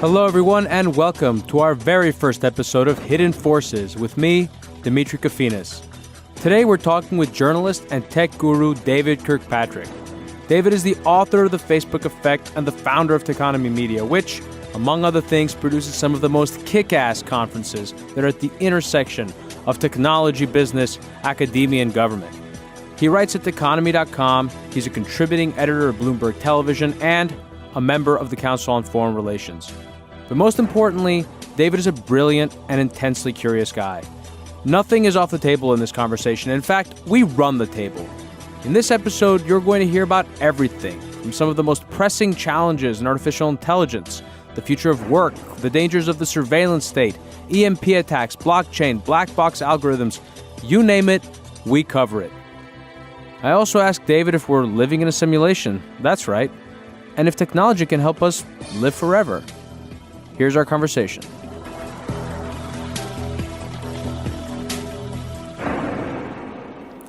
Hello, everyone, and welcome to our very first episode of Hidden Forces with me, Dimitri Kofinas. Today, we're talking with journalist and tech guru David Kirkpatrick. David is the author of The Facebook Effect and the founder of Techonomy Media, which, among other things, produces some of the most kick-ass conferences that are at the intersection of technology, business, academia, and government. He writes at Techonomy.com, he's a contributing editor of Bloomberg Television, and a member of the Council on Foreign Relations. But most importantly, David is a brilliant and intensely curious guy. Nothing is off the table in this conversation. In fact, we run the table. In this episode, you're going to hear about everything, from some of the most pressing challenges in artificial intelligence, the future of work, the dangers of the surveillance state, EMP attacks, blockchain, black box algorithms, you name it, we cover it. I also asked David if we're living in a simulation. That's right. And if technology can help us live forever. Here's our conversation.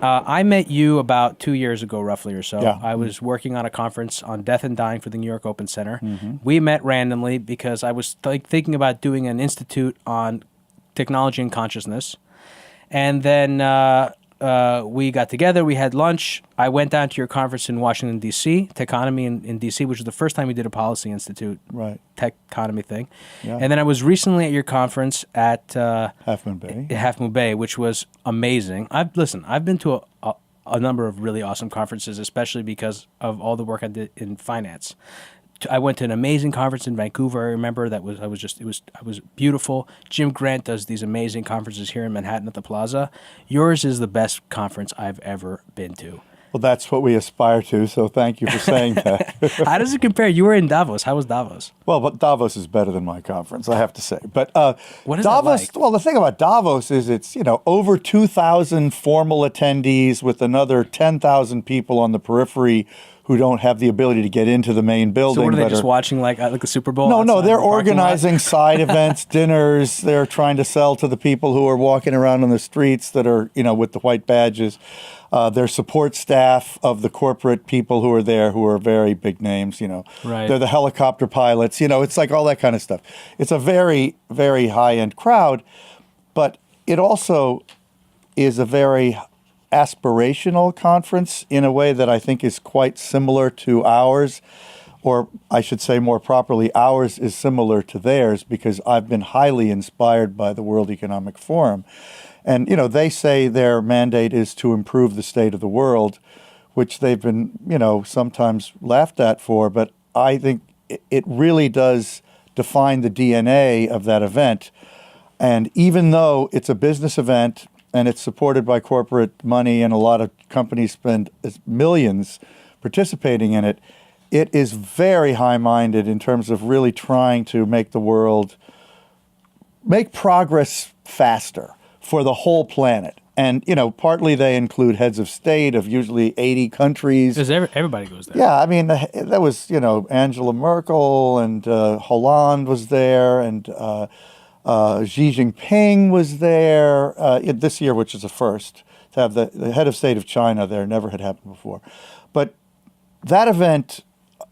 I met you about 2 years ago, roughly or so. Yeah. I was working on a conference on death and dying for the New York Open Center. Mm-hmm. We met randomly because I was thinking about doing an institute on technology and consciousness. And then we got together, we had lunch. I went down to your conference in Washington, D.C., Techonomy in D.C., which was the first time we did a policy institute Techonomy thing. Yeah. And then I was recently at your conference at Half Moon Bay. Half Moon Bay, which was amazing. I've been to a number of really awesome conferences, especially because of all the work I did in finance. I went to an amazing conference in Vancouver. I remember it was beautiful. Jim Grant does these amazing conferences here in Manhattan at the Plaza. Yours is the best conference I've ever been to. Well, that's what we aspire to, so thank you for saying that. How does it compare? You were in Davos. How was Davos? Well, but Davos is better than my conference, I have to say. But what is Davos, that like? Well, the thing about Davos is it's, over 2,000 formal attendees with another 10,000 people on the periphery who don't have the ability to get into the main building. So what are they, just watching like the Super Bowl? No, they're the parking lot? organizing side events, dinners. They're trying to sell to the people who are walking around on the streets that are, with the white badges. Their support staff of the corporate people who are there, who are very big names, Right. They're the helicopter pilots, it's like all that kind of stuff. It's a very, very high-end crowd, but it also is a very aspirational conference in a way that I think is quite similar to ours, or I should say more properly, ours is similar to theirs because I've been highly inspired by the World Economic Forum. And, they say their mandate is to improve the state of the world, which they've been, sometimes laughed at for, but I think it really does define the DNA of that event. And even though it's a business event, and it's supported by corporate money, and a lot of companies spend millions participating in it, it is very high-minded in terms of really trying to make the world make progress faster for the whole planet. And, partly they include heads of state of usually 80 countries. Because everybody goes there. Yeah, I mean, that was, Angela Merkel, and Hollande was there, and Xi Jinping was there this year, which is a first, to have the head of state of China there. Never had happened before. But that event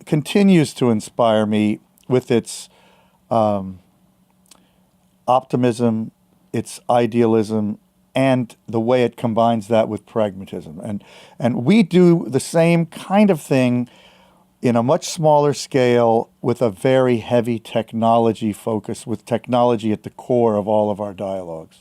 continues to inspire me with its optimism, its idealism, and the way it combines that with pragmatism. And we do the same kind of thing in a much smaller scale with a very heavy technology focus, with technology at the core of all of our dialogues.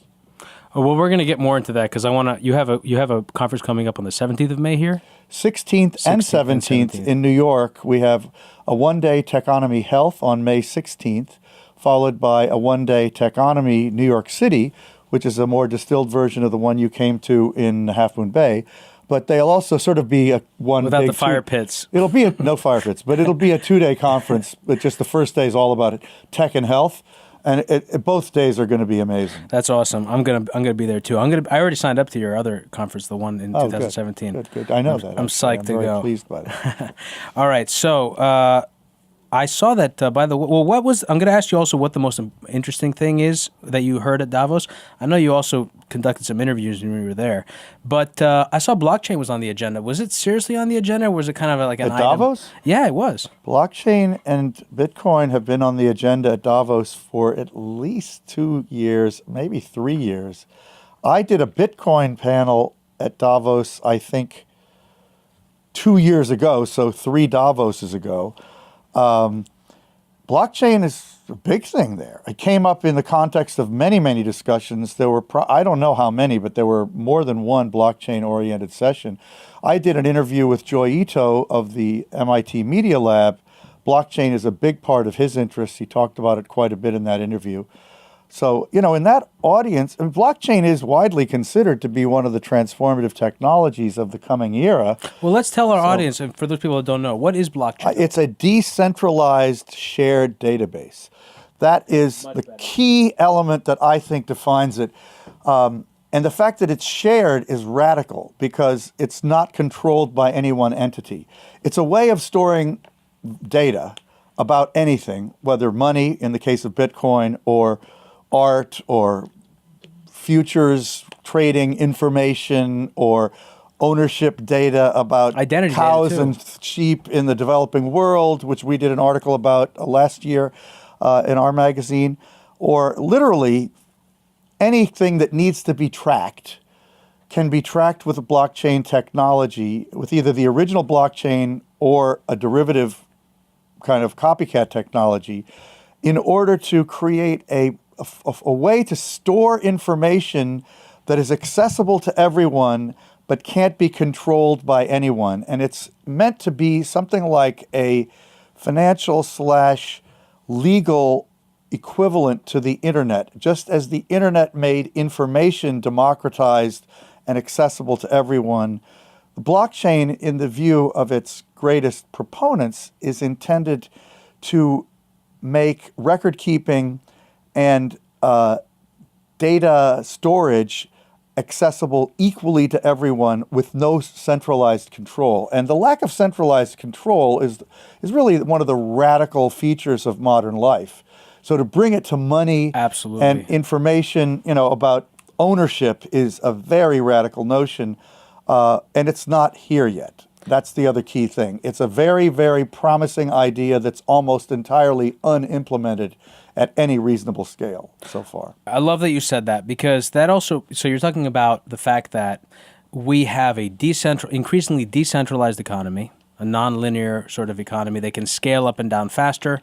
Oh, well, we're going to get more into that because you have a conference coming up on the 17th of May here? 16th and 17th in New York. We have a one-day Techonomy Health on May 16th, followed by a one-day Techonomy New York City, which is a more distilled version of the one you came to in Half Moon Bay. But they'll also sort of be without the fire pits. It'll be no fire pits, but it'll be a 2-day conference. But just the first day is all about it, tech and health, and both days are going to be amazing. That's awesome. I'm gonna be there too. I already signed up to your other conference, the one in 2017. Good. I know that. I'm psyched to go. I'm very pleased by that. All right, so I saw that, by the way. Well, I'm going to ask you also what the most interesting thing is that you heard at Davos. I know you also conducted some interviews when you were there, but I saw blockchain was on the agenda. Was it seriously on the agenda, or was it kind of like an At item? Davos? Yeah, it was. Blockchain and Bitcoin have been on the agenda at Davos for at least 2 years, maybe 3 years. I did a Bitcoin panel at Davos, I think, 2 years ago, so 3 Davoses ago. Blockchain is a big thing there. It came up in the context of many, many discussions. There were, I don't know how many, but there were more than one blockchain-oriented session. I did an interview with Joi Ito of the MIT Media Lab. Blockchain is a big part of his interest. He talked about it quite a bit in that interview. So, in that audience, blockchain is widely considered to be one of the transformative technologies of the coming era. Well, let's tell our audience, and for those people that don't know, what is blockchain? It's a decentralized shared database. That is the key element that I think defines it. And the fact that it's shared is radical because it's not controlled by any one entity. It's a way of storing data about anything, whether money, in the case of Bitcoin, or art or futures trading information or ownership data about identity cows data and sheep in the developing world, which we did an article about last year in our magazine, or literally anything that needs to be tracked can be tracked with a blockchain technology, with either the original blockchain or a derivative kind of copycat technology, in order to create a way to store information that is accessible to everyone but can't be controlled by anyone. And it's meant to be something like a financial / legal equivalent to the internet. Just as the internet made information democratized and accessible to everyone, the blockchain, in the view of its greatest proponents, is intended to make record keeping and data storage accessible equally to everyone with no centralized control. And the lack of centralized control is really one of the radical features of modern life. So to bring it to money Absolutely. and information, about ownership is a very radical notion, and it's not here yet. That's the other key thing. It's a very, very promising idea that's almost entirely unimplemented at any reasonable scale so far. I love that you said that, because that also, so you're talking about the fact that we have a increasingly decentralized economy, a nonlinear sort of economy that can scale up and down faster.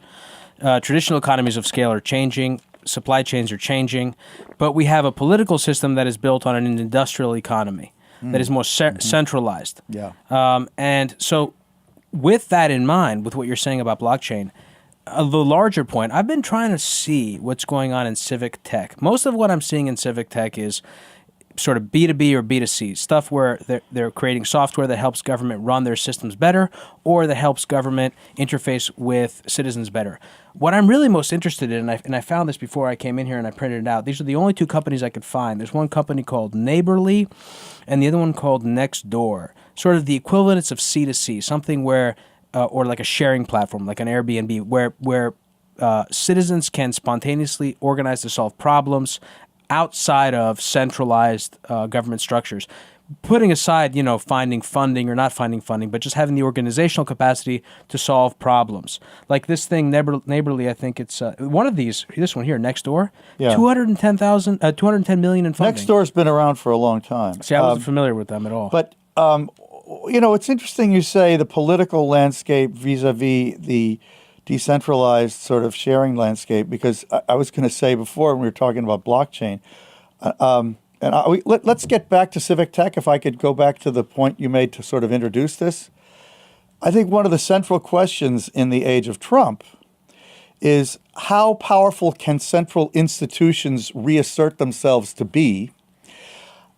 Traditional economies of scale are changing. Supply chains are changing. But we have a political system that is built on an industrial economy that is more centralized. Yeah. And so with that in mind, with what you're saying about blockchain, the larger point, I've been trying to see what's going on in civic tech. Most of what I'm seeing in civic tech is sort of B2B or B2C, stuff where they're creating software that helps government run their systems better or that helps government interface with citizens better. What I'm really most interested in, and I found this before I came in here and I printed it out, these are the only 2 companies I could find. There's one company called Neighborly and the other one called Nextdoor, sort of the equivalence of C2C, something where, or like a sharing platform, like an Airbnb, where citizens can spontaneously organize to solve problems outside of centralized government structures. Putting aside, finding funding or not finding funding, but just having the organizational capacity to solve problems. Like this thing, Neighborly, I think it's one of these, this one here, Nextdoor, Yeah. 210 million in funding. Nextdoor's been around for a long time. See, I wasn't familiar with them at all. But, it's interesting you say the political landscape vis-a-vis the decentralized sort of sharing landscape, because I was going to say before when we were talking about blockchain, let's get back to civic tech, if I could go back to the point you made to sort of introduce this. I think one of the central questions in the age of Trump is how powerful can central institutions reassert themselves to be,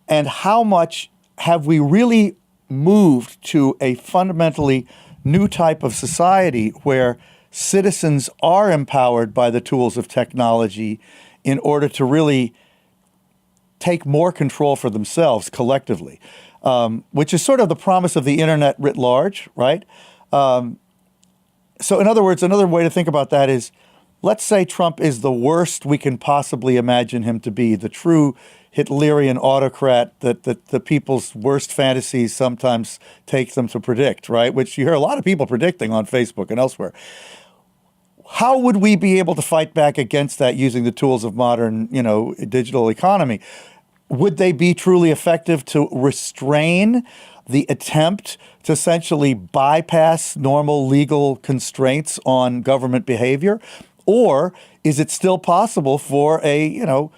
and how much have we really moved to a fundamentally new type of society where citizens are empowered by the tools of technology in order to really take more control for themselves collectively, which is sort of the promise of the internet writ large, right? So in other words, another way to think about that is, let's say Trump is the worst we can possibly imagine him to be, the true Hitlerian autocrat that the people's worst fantasies sometimes take them to predict, right? Which you hear a lot of people predicting on Facebook and elsewhere. How would we be able to fight back against that using the tools of modern, digital economy? Would they be truly effective to restrain the attempt to essentially bypass normal legal constraints on government behavior? Or is it still possible for a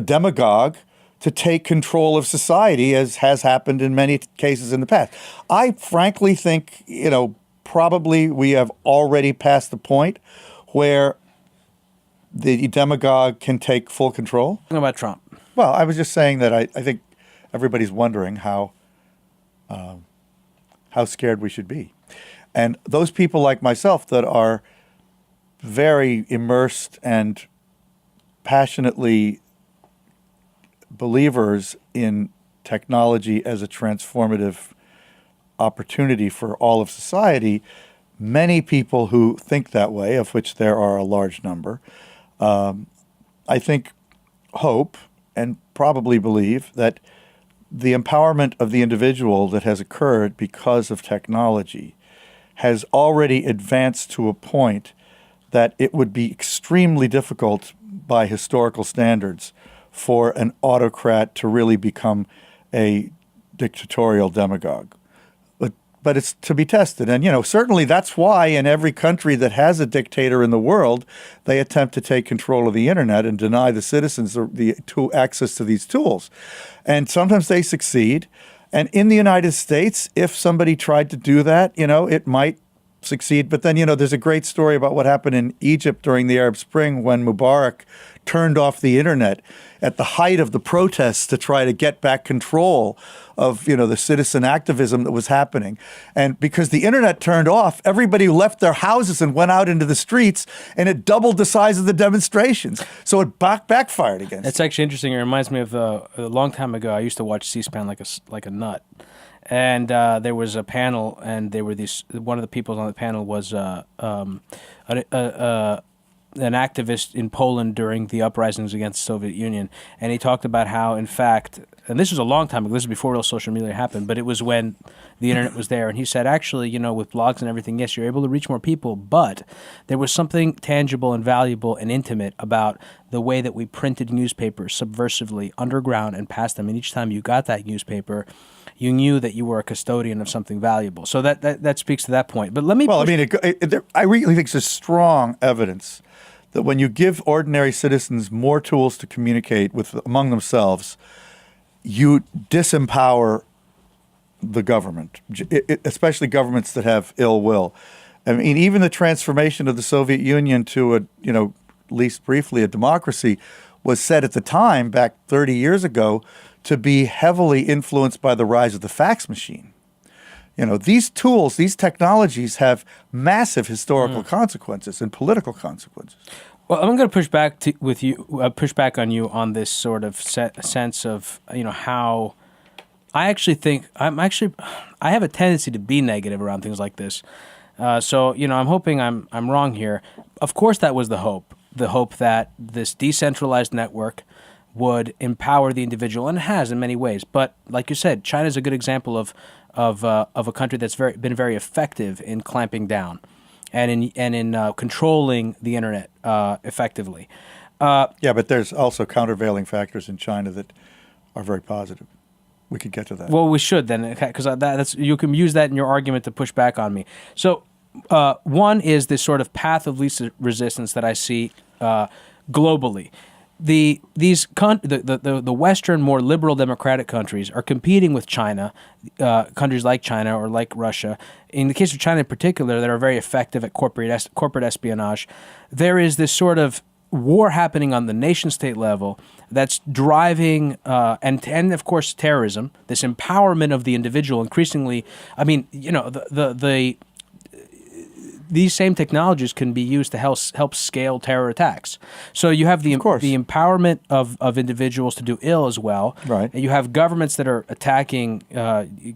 demagogue to take control of society, as has happened in many cases in the past? I frankly think, probably we have already passed the point where the demagogue can take full control. What about Trump? Well, I was just saying that I think everybody's wondering how scared we should be. And those people like myself that are very immersed and passionately believers in technology as a transformative opportunity for all of society, many people who think that way, of which there are a large number, I think hope and probably believe that the empowerment of the individual that has occurred because of technology has already advanced to a point that it would be extremely difficult by historical standards for an autocrat to really become a dictatorial demagogue. But it's to be tested. And, certainly that's why in every country that has a dictator in the world, they attempt to take control of the internet and deny the citizens the access to these tools. And sometimes they succeed. And in the United States, if somebody tried to do that, it might succeed. But then, there's a great story about what happened in Egypt during the Arab Spring when Mubarak turned off the internet at the height of the protests to try to get back control of, the citizen activism that was happening. And because the internet turned off, everybody left their houses and went out into the streets, and it doubled the size of the demonstrations. So it backfired against It's actually interesting. It reminds me of a long time ago, I used to watch C-SPAN like a nut. And there was a panel, and there were one of the people on the panel was an activist in Poland during the uprisings against the Soviet Union, and he talked about how, in fact, and this was a long time ago, this was before real social media happened, but it was when the internet was there, and he said, actually, with blogs and everything, yes, you're able to reach more people, but there was something tangible and valuable and intimate about the way that we printed newspapers subversively, underground, and passed them, and each time you got that newspaper, you knew that you were a custodian of something valuable. So that speaks to that point. But let me... Well, I really think there's strong evidence that when you give ordinary citizens more tools to communicate among themselves, you disempower the government, especially governments that have ill will. I mean, even the transformation of the Soviet Union to at least briefly, a democracy was said at the time, back 30 years ago, to be heavily influenced by the rise of the fax machine. These tools, these technologies have massive historical consequences and political consequences. Well, I'm going to push back on you on this sort of sense of, how I actually think I have a tendency to be negative around things like this. So, I'm hoping I'm wrong here. Of course, that was the hope that this decentralized network would empower the individual, and it has in many ways. But like you said, China is a good example of a country that's been very effective in clamping down and in controlling the internet effectively. Yeah, but there's also countervailing factors in China that are very positive. We could get to that. Well, we should then, because you can use that in your argument to push back on me. So one is this sort of path of least resistance that I see globally. The Western, more liberal democratic countries are competing with China, countries like China or like Russia. In the case of China in particular, that are very effective at corporate espionage. There is this sort of war happening on the nation-state level that's driving, and of course terrorism, this empowerment of the individual increasingly. I mean, these same technologies can be used to help scale terror attacks. So you have the empowerment of individuals to do ill as well. Right. And you have governments that are attacking,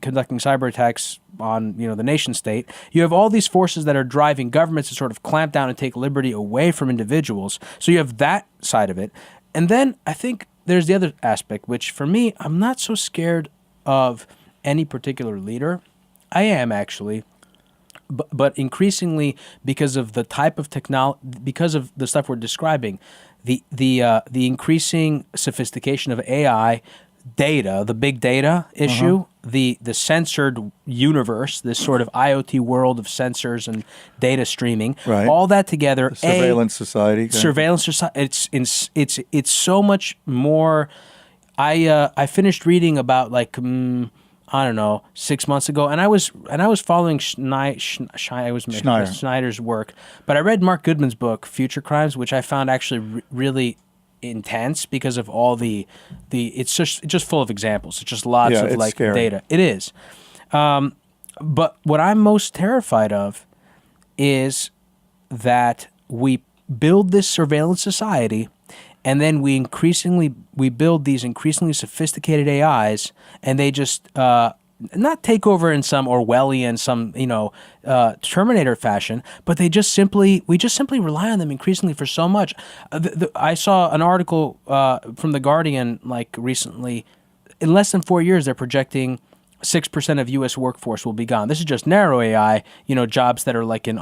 conducting cyber attacks on the nation state. You have all these forces that are driving governments to sort of clamp down and take liberty away from individuals. So you have that side of it. And then I think there's the other aspect, which for me, I'm not so scared of any particular leader. I am actually, but increasingly because of the type of technology, because of the stuff we're describing, the increasing sophistication of AI, data, the big data issue, the censored universe, this sort of IoT world of sensors and data streaming, all that together, surveillance society, surveillance society. It's so much more. I finished reading about I don't know, 6 months ago, and I was following Schneider's work, but I read Mark Goodman's book, Future Crimes, which I found actually really intense because of all the it's just full of examples. It's just lots of scary data. It is, but what I'm most terrified of is that we build this surveillance society. And then we build these increasingly sophisticated AIs, and they just not take over in some Orwellian, some Terminator fashion, but we just simply rely on them increasingly for so much. I saw an article from The Guardian recently. In less than 4 years, they're projecting 6% of U.S. workforce will be gone. This is just narrow AI, jobs that are like in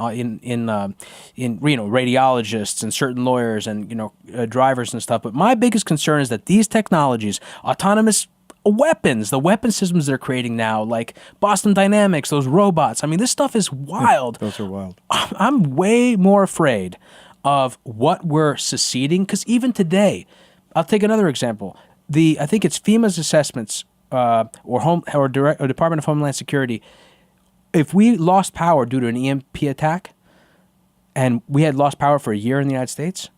radiologists and certain lawyers and drivers and stuff. But my biggest concern is that these technologies, autonomous weapons, the weapon systems they're creating now, like Boston Dynamics, those robots. I mean, this stuff is wild. Those are wild. I'm way more afraid of what we're seceding, because even today, I'll take another example. I think it's FEMA's assessments. Or Department of Homeland Security, if we lost power due to an EMP attack, and we had lost power for a year in the United States,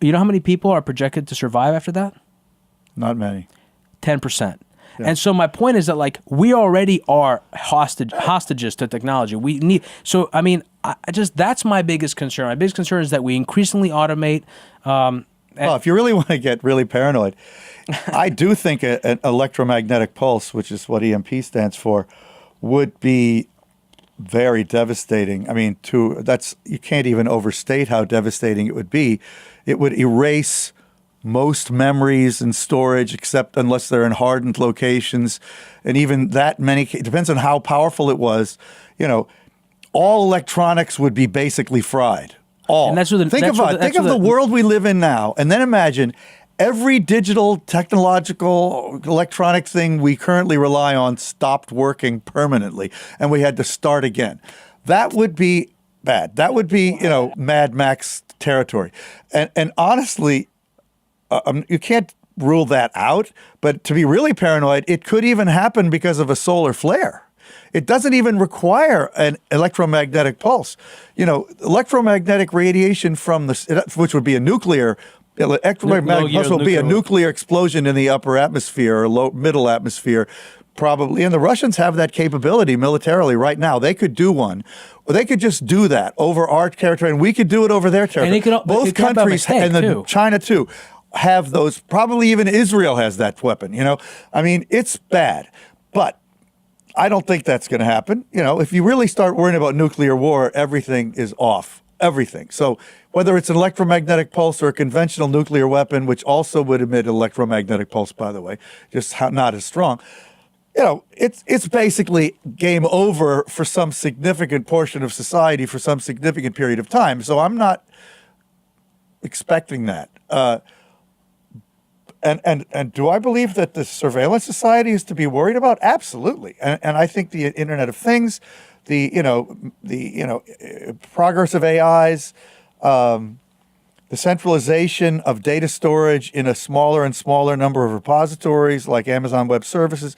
you know how many people are projected to survive after that? Not many. 10%. Yeah. And so my point is that we already are hostages to technology. We need that's my biggest concern. My biggest concern is that we increasingly automate. If you really want to get really paranoid, I do think an electromagnetic pulse, which is what EMP stands for, would be very devastating. I mean, you can't even overstate how devastating it would be. It would erase most memories and storage, except unless they're in hardened locations, and even that many. It depends on how powerful it was. All electronics would be basically fried. And think of the world we live in now, and then imagine every digital, technological, electronic thing we currently rely on stopped working permanently, and we had to start again. That would be bad. That would be, Mad Max territory. And honestly, you can't rule that out. But to be really paranoid, it could even happen because of a solar flare. It doesn't even require an electromagnetic pulse. Electromagnetic radiation which would be a nuclear, electromagnetic pulse will be a nuclear explosion in the upper atmosphere or middle atmosphere, probably. And the Russians have that capability militarily right now. They could do one. Or they could just do that over our territory, and we could do it over their territory. And both countries, and China too, have those. Probably even Israel has that weapon. I mean, it's bad. But I don't think that's going to happen. If you really start worrying about nuclear war, everything is off. Everything. So whether it's an electromagnetic pulse or a conventional nuclear weapon, which also would emit an electromagnetic pulse, by the way, just not as strong, it's basically game over for some significant portion of society for some significant period of time. So I'm not expecting that. And do I believe that the surveillance society is to be worried about? Absolutely. And I think the Internet of Things, the progress of AIs, the centralization of data storage in a smaller and smaller number of repositories like Amazon Web Services,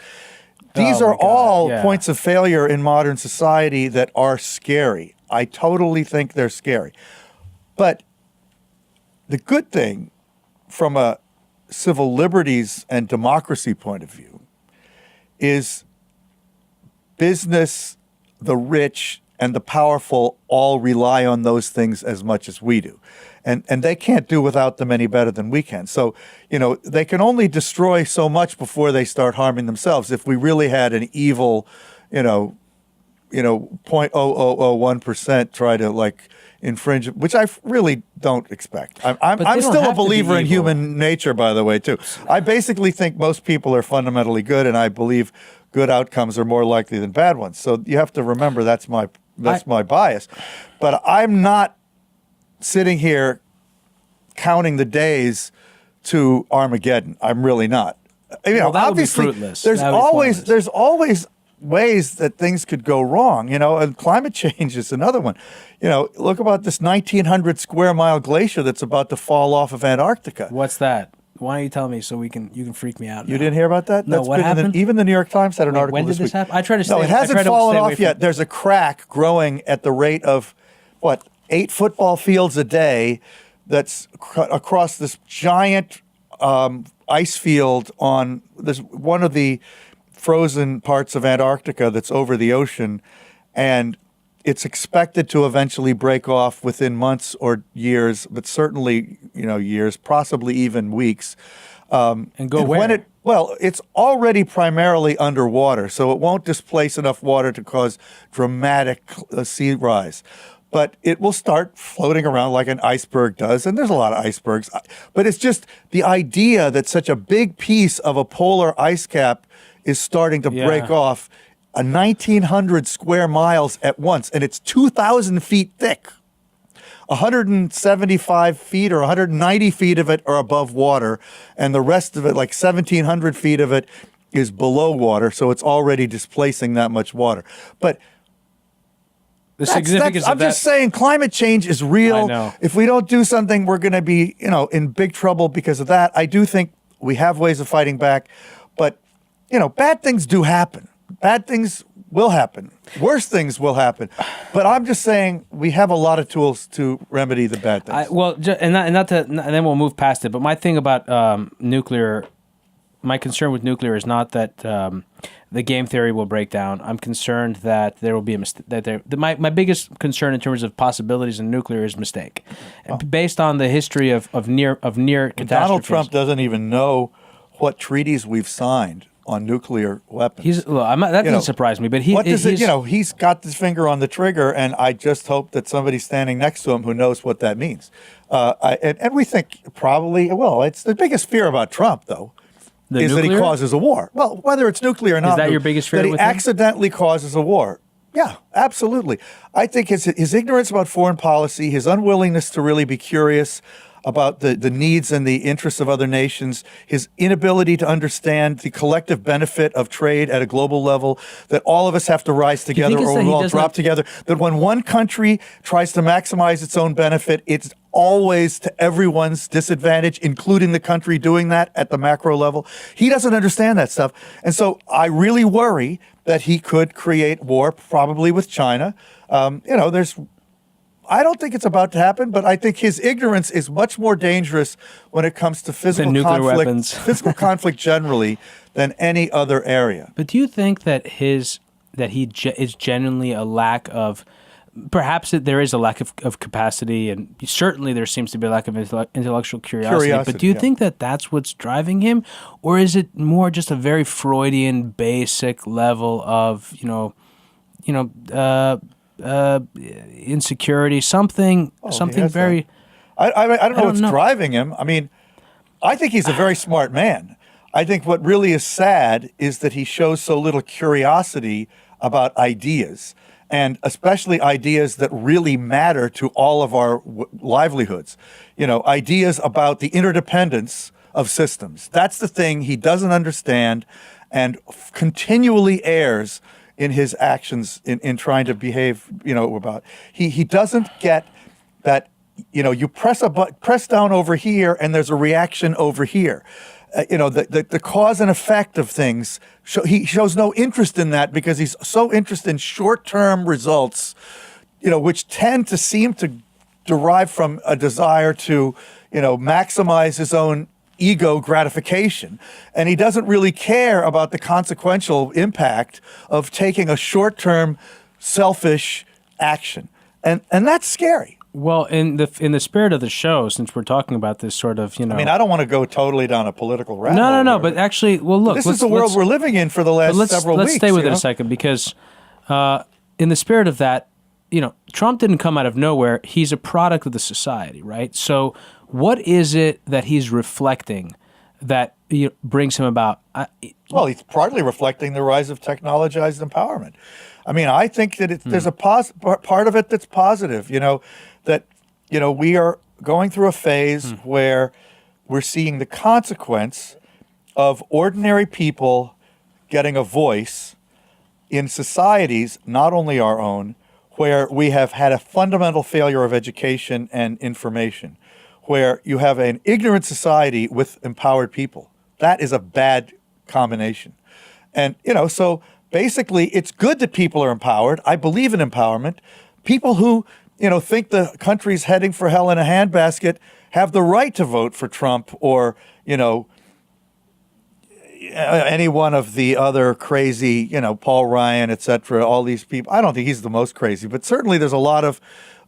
these are all points of failure in modern society that are scary. I totally think they're scary. But the good thing from a civil liberties and democracy point of view is business, the rich, and the powerful all rely on those things as much as we do. And they can't do without them any better than we can. So, they can only destroy so much before they start harming themselves. If we really had an evil, 0.0001% try to infringe, which I really don't expect. I'm still a believer in human nature, by the way, too. I basically think most people are fundamentally good, and I believe good outcomes are more likely than bad ones. So you have to remember that's my bias. But I'm not sitting here counting the days to Armageddon. I'm really not. That obviously, would be fruitless. There's always ways that things could go wrong, and climate change is another one. Look about this 1,900 square mile glacier that's about to fall off of Antarctica. What's that? Why don't you tell me so you can freak me out now. You didn't hear about that? No, what happened? Even the New York Times had an article when this did this week. happen? I try to stay. No, it hasn't fallen off yet. From... There's a crack growing at the rate of, 8 football fields a day that's across this giant ice field on this one of the frozen parts of Antarctica that's over the ocean, and it's expected to eventually break off within months or years, but certainly years, possibly even weeks. And go where? It's already primarily underwater, so it won't displace enough water to cause dramatic sea rise. But it will start floating around like an iceberg does, and there's a lot of icebergs. But it's just the idea that such a big piece of a polar ice cap is starting to break off 1,900 square miles at once, and it's 2,000 feet thick. 175 feet or 190 feet of it are above water, and the rest of it, like 1,700 feet of it, is below water, so it's already displacing that much water. But the significance I'm just saying climate change is real. I know. If we don't do something, we're going to be, in big trouble because of that. I do think we have ways of fighting back, but, bad things do happen. Bad things will happen. Worse things will happen. But I'm just saying we have a lot of tools to remedy the bad things. And then we'll move past it. But my thing about nuclear, my concern with nuclear is not that the game theory will break down. I'm concerned that there will be a mistake. My biggest concern in terms of possibilities in nuclear is mistake, based on the history of near catastrophes. Donald Trump doesn't even know what treaties we've signed on nuclear weapons. That doesn't surprise me. But he's got his finger on the trigger, and I just hope that somebody's standing next to him who knows what that means. And we think probably, it's the biggest fear about Trump, though. Is that he causes a war. Well, whether it's nuclear or not. Is that your biggest fear that he with him? accidentally causes a war. Yeah, absolutely. I think his ignorance about foreign policy, his unwillingness to really be curious about the needs and the interests of other nations, his inability to understand the collective benefit of trade at a global level, that all of us have to rise together or we'll all drop together, that when one country tries to maximize its own benefit, it's always to everyone's disadvantage, including the country doing that at the macro level. He doesn't understand that stuff. And so I really worry that he could create war, probably with China. I don't think it's about to happen, but I think his ignorance is much more dangerous when it comes to physical conflict generally than any other area. But do you think that is genuinely a lack of, perhaps there is a lack of capacity, and certainly there seems to be a lack of intellectual curiosity. But do you think that that's what's driving him, or is it more just a very Freudian, basic level of insecurity, something very. I don't know what's driving him. I mean, I think he's a very smart man. I think what really is sad is that he shows so little curiosity about ideas, and especially ideas that really matter to all of our livelihoods. Ideas about the interdependence of systems. That's the thing he doesn't understand, and continually errs in his actions in trying to behave, about. He doesn't get that, you press down over here and there's a reaction over here. The cause and effect of things, he shows no interest in that because he's so interested in short-term results, which tend to seem to derive from a desire to, maximize his own ego gratification. And he doesn't really care about the consequential impact of taking a short-term, selfish, action. And that's scary. Well, in the spirit of the show, since we're talking about this sort of, I mean, I don't want to go totally down a political rabbit hole. No. But actually, well, look, this is the world we're living in for the last several weeks. Let's stay with it a second, because in the spirit of that, Trump didn't come out of nowhere. He's a product of the society, right? So, what is it that he's reflecting that brings him about? Well, he's partly reflecting the rise of technologized empowerment. I mean, I think that there's a part of it that's positive. That we are going through a phase where we're seeing the consequence of ordinary people getting a voice in societies, not only our own, where we have had a fundamental failure of education and information, where you have an ignorant society with empowered people. That is a bad combination. And, so basically it's good that people are empowered. I believe in empowerment. People who, think the country's heading for hell in a handbasket have the right to vote for Trump or, any one of the other crazy, Paul Ryan, et cetera, all these people. I don't think he's the most crazy, but certainly there's a lot of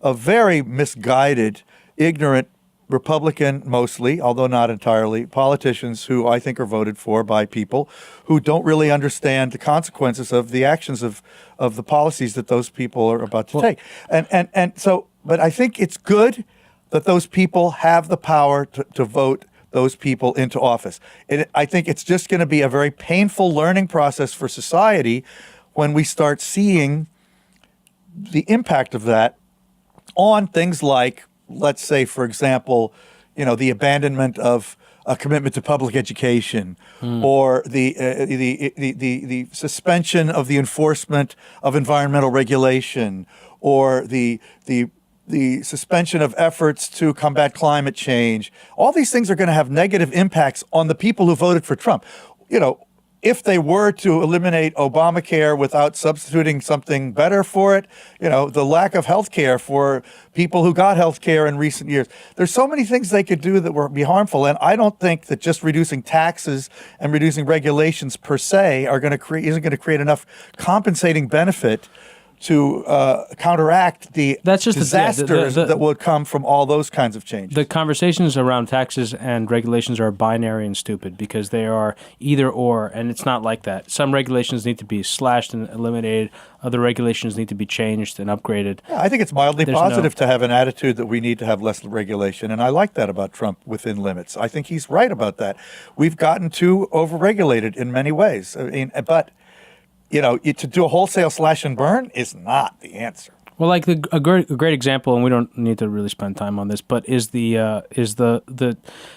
very misguided, ignorant Republican mostly, although not entirely, politicians who I think are voted for by people who don't really understand the consequences of the actions of the policies that those people are about to take. And so, but I think it's good that those people have the power to vote those people into office. I think it's just going to be a very painful learning process for society when we start seeing the impact of that on things like, let's say, for example, the abandonment of a commitment to public education, or the suspension of the enforcement of environmental regulation, or the suspension of efforts to combat climate change. All these things are going to have negative impacts on the people who voted for Trump. If they were to eliminate Obamacare without substituting something better for it, the lack of health care for people who got health care in recent years. There's so many things they could do that would be harmful. And I don't think that just reducing taxes and reducing regulations per se isn't going to create enough compensating benefit to counteract the disasters that would come from all those kinds of changes. The conversations around taxes and regulations are binary and stupid because they are either or, and it's not like that. Some regulations need to be slashed and eliminated. Other regulations need to be changed and upgraded. Yeah, I think it's mildly positive to have an attitude that we need to have less regulation, and I like that about Trump within limits. I think he's right about that. We've gotten too overregulated in many ways. But to do a wholesale slash and burn is not the answer. Well, like a great example, and we don't need to really spend time on this, but is the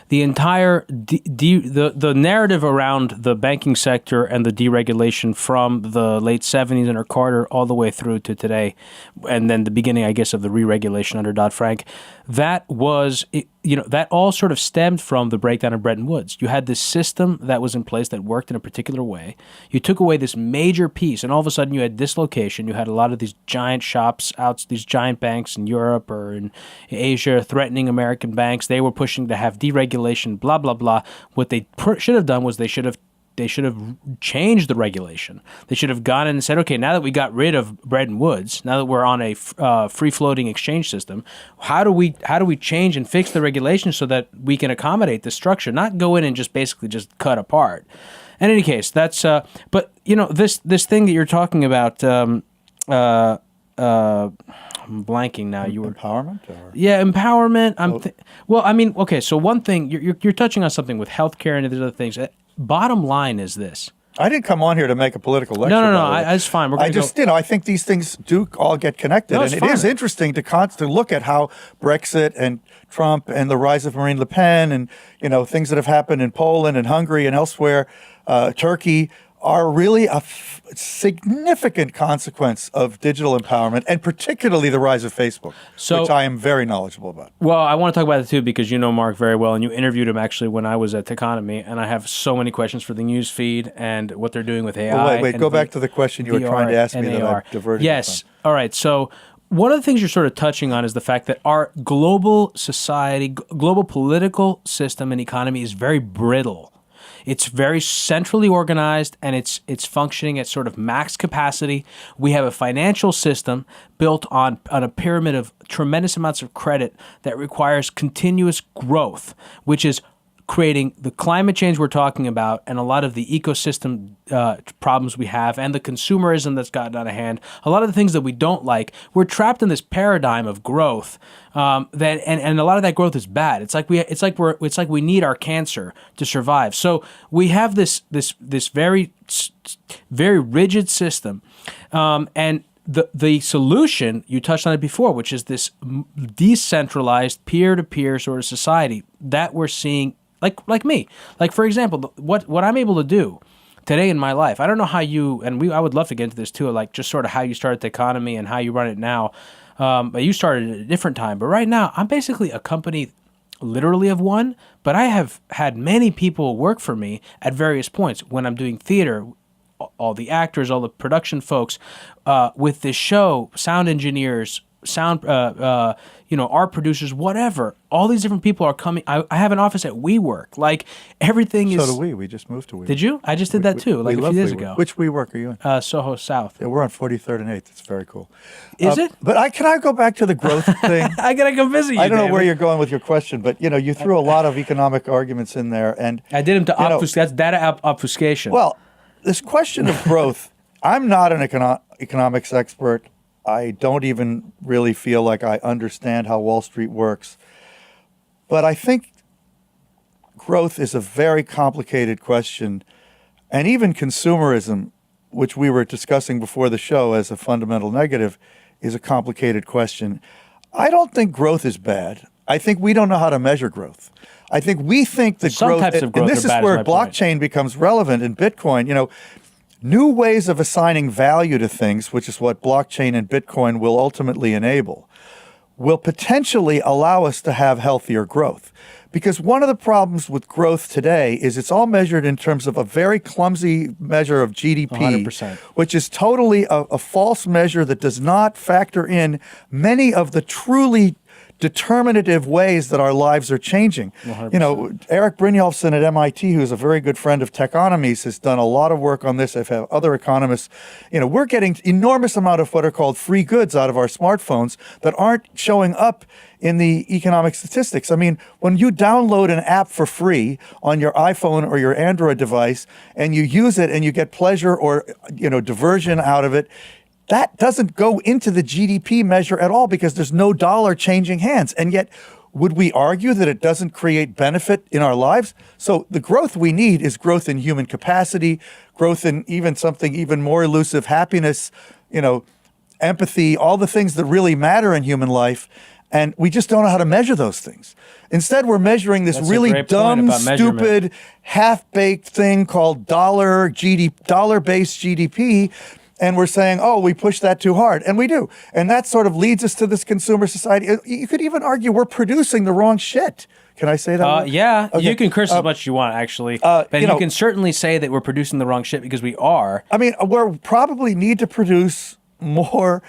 entire the narrative around the banking sector and the deregulation from the late 70s under Carter all the way through to today, and then the beginning, I guess, of the re-regulation under Dodd-Frank. That was, that all sort of stemmed from the breakdown of Bretton Woods. You had this system that was in place that worked in a particular way. You took away this major piece, and all of a sudden you had dislocation. You had a lot of these giant shops out, these giant banks in Europe or in Asia threatening American banks. They were pushing to have deregulation, blah, blah, blah. What they should have done was they should have changed the regulation. They should have gone in and said, okay, now that we got rid of Bretton Woods, now that we're on a free-floating exchange system, how do we change and fix the regulation so that we can accommodate the structure, not go in and just basically just cut apart. In any case, that's but this thing that you're talking about. I'm blanking now. You were empowerment, or? Yeah, empowerment. Well, I mean, okay. So one thing you're touching on something with healthcare and there's other things. Bottom line is this. I didn't come on here to make a political lecture. No. It's fine. I think these things do all get connected, and it is interesting to look at how Brexit and Trump and the rise of Marine Le Pen and things that have happened in Poland and Hungary and elsewhere, Turkey, are really a significant consequence of digital empowerment, and particularly the rise of Facebook, which I am very knowledgeable about. Well, I want to talk about it too because you know Mark very well, and you interviewed him actually when I was at Techonomy, and I have so many questions for the news feed and what they're doing with AI. Well, wait, go back to the question you were trying to ask me that I diverted. Yes. All right. So one of the things you're sort of touching on is the fact that our global society, global political system and economy is very brittle. It's very centrally organized, and it's functioning at sort of max capacity. We have a financial system built on a pyramid of tremendous amounts of credit that requires continuous growth, which is creating the climate change we're talking about and a lot of the ecosystem problems we have and the consumerism that's gotten out of hand. A lot of the things that we don't like, we're trapped in this paradigm of growth that and a lot of that growth is bad. It's like we need our cancer to survive. So we have this very rigid system, and the solution, you touched on it before, which is this decentralized peer-to-peer sort of society that we're seeing. Like me. Like, for example, what I'm able to do today in my life, I don't know how you, and I would love to get into this too, like just sort of how you started the economy and how you run it now. But you started at a different time. But right now, I'm basically a company literally of one, but I have had many people work for me at various points when I'm doing theater, all the actors, all the production folks, with this show, sound engineers, art producers, whatever. All these different people are coming. I have an office at WeWork. Like, everything is... So do we. We just moved to WeWork. Did you? I just did that too, like a few days ago. Which WeWork are you in? Soho South. Yeah, we're on 43rd and 8th. It's very cool. Is it? But can I go back to the growth thing? I got to come visit you, I don't know David. where you're going with your question, but, you threw a lot of economic arguments in there. And I did them to obfuscate. That's data obfuscation. Well, this question of growth, I'm not an economics expert. I don't even really feel like I understand how Wall Street works. But I think growth is a very complicated question. And even consumerism, which we were discussing before the show as a fundamental negative, is a complicated question. I don't think growth is bad. I think we don't know how to measure growth. I think we think that Some growth, types of growth and this are is bad, where is my point. blockchain becomes relevant in Bitcoin. New ways of assigning value to things, which is what blockchain and Bitcoin will ultimately enable, will potentially allow us to have healthier growth. Because one of the problems with growth today is it's all measured in terms of a very clumsy measure of GDP, 100%. which is totally a false measure that does not factor in many of the truly determinative ways that our lives are changing. 100%. Eric Brynjolfsson at MIT, who's a very good friend of Techonomies, has done a lot of work on this. I've had other economists. We're getting enormous amount of what are called free goods out of our smartphones that aren't showing up in the economic statistics. I mean, when you download an app for free on your iPhone or your Android device and you use it and you get pleasure or, diversion out of it, that doesn't go into the GDP measure at all because there's no dollar changing hands. And yet, would we argue that it doesn't create benefit in our lives? So the growth we need is growth in human capacity, growth in even something even more elusive, happiness, empathy, all the things that really matter in human life. And we just don't know how to measure those things. Instead, we're measuring this That's a really great point dumb, about measurement. stupid, half-baked thing called dollar-based GDP. And we're saying, we push that too hard. And we do. And that sort of leads us to this consumer society. You could even argue we're producing the wrong shit. Can I say that? Yeah, Okay. you can curse as much as you want, actually. But you can certainly say that we're producing the wrong shit because we are. I mean, we probably need to produce more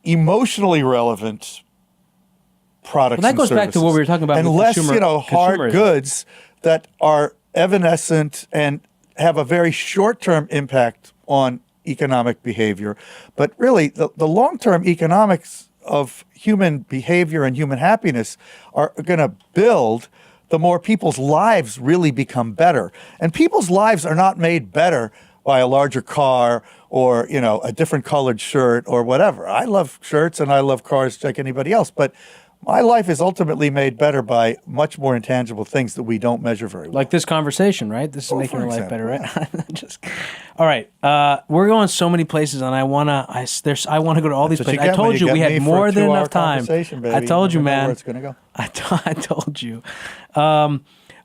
emotionally relevant products Well, that and goes back to what we were talking about and with less, hard consumerism. goods that are evanescent and have a very short-term impact on economic behavior. But really, the long-term economics of human behavior and human happiness are going to build the more people's lives really become better. And people's lives are not made better by a larger car or, a different colored shirt or whatever. I love shirts and I love cars like anybody else, but my life is ultimately made better by much more intangible things that we don't measure very well. Like this conversation, right? This is making for your life example, better, right? All right. We're going so many places, and I wanna go to all these That's what places. you I get told when you get we me had for more a than 2-hour enough time. conversation, baby. I told you, never know man. where it's gonna go. I told you.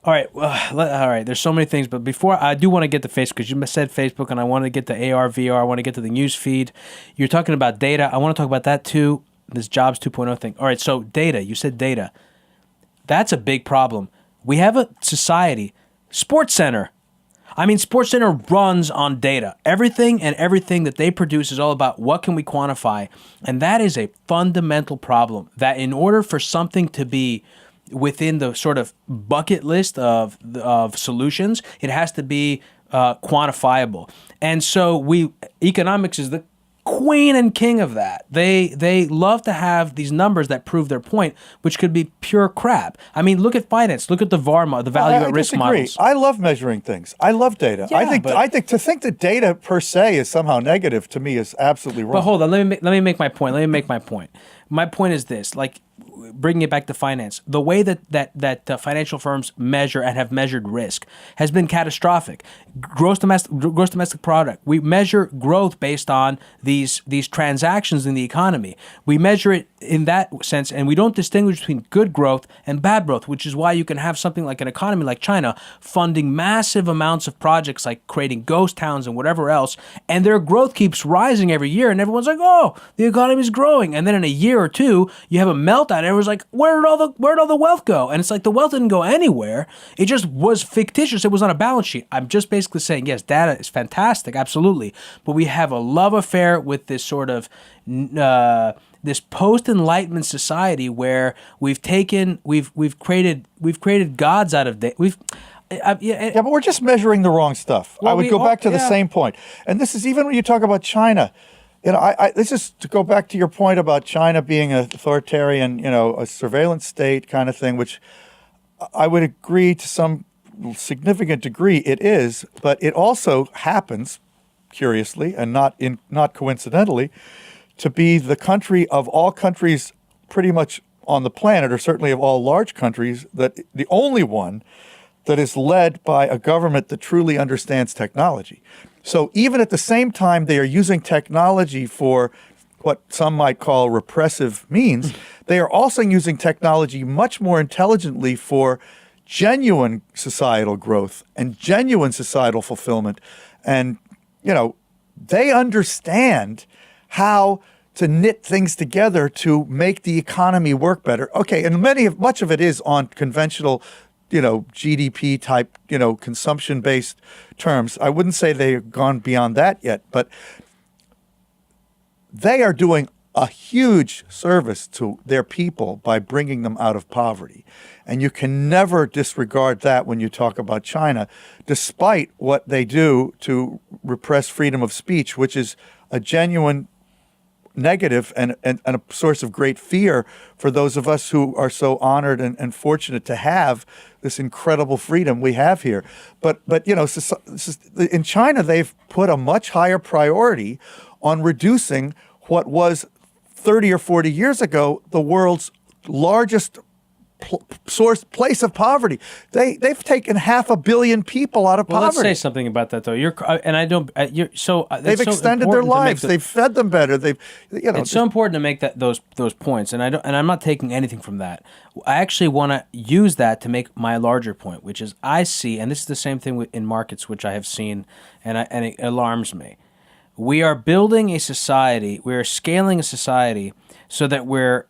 All right. All right. There's so many things, but before I do want to get to Facebook, because you said Facebook, and I want to get to AR, VR. I want to get to the news feed. You're talking about data. I want to talk about that too. This Jobs 2.0 thing. All right. So data. You said data. That's a big problem. We have a society, SportsCenter. I mean, SportsCenter runs on data. Everything that they produce is all about what can we quantify. And that is a fundamental problem, that in order for something to be within the sort of bucket list of solutions. It has to be quantifiable. And so economics is the queen and king of that. They love to have these numbers that prove their point, which could be pure crap. I mean, look at finance. Look at the VAR, the value at risk models. I love measuring things. I love data. Yeah, I think to think that data per se is somehow negative to me is absolutely wrong. But hold on, let me make my point. My point is this: like, bringing it back to finance, the way that financial firms measure and have measured risk has been catastrophic. Gross domestic product. We measure growth based on these transactions in the economy. We measure it in that sense, and we don't distinguish between good growth and bad growth, which is why you can have something like an economy like China funding massive amounts of projects like creating ghost towns and whatever else, and their growth keeps rising every year, and everyone's like, oh, the economy's growing. And then in a year or two, you have a meltdown, and everyone's like, where'd all the wealth go? And it's like the wealth didn't go anywhere. It just was fictitious. It was on a balance sheet. I'm just basically saying, yes, data is fantastic, absolutely, but we have a love affair with this sort of this post-enlightenment society where we've created gods out of data. Yeah, but we're just measuring the wrong stuff. Well, I would go back to the same point. And this is even when you talk about China. This is to go back to your point about China being an authoritarian, a surveillance state kind of thing, which I would agree to some significant degree it is, but it also happens, curiously and not coincidentally, to be the country of all countries pretty much on the planet, or certainly of all large countries, that the only one that is led by a government that truly understands technology. So even at the same time they are using technology for what some might call repressive means, they are also using technology much more intelligently for genuine societal growth and genuine societal fulfillment. And, they understand how to knit things together to make the economy work better. Okay, and much of it is on conventional GDP type, consumption-based terms. I wouldn't say they've gone beyond that yet, but they are doing a huge service to their people by bringing them out of poverty. And you can never disregard that when you talk about China, despite what they do to repress freedom of speech, which is a genuine negative and a source of great fear for those of us who are so honored and fortunate to have this incredible freedom we have here. But in China, they've put a much higher priority on reducing what was 30 or 40 years ago the world's largest place of poverty. They've taken 500 million people out of poverty. Let's say something about that, though. They've extended their lives. They've fed them better. It's so important to make those points, and I'm not taking anything from that. I actually want to use that to make my larger point, which is I see, and this is the same thing in markets, which I have seen, and it alarms me. We are building a society. We are scaling a society so that we're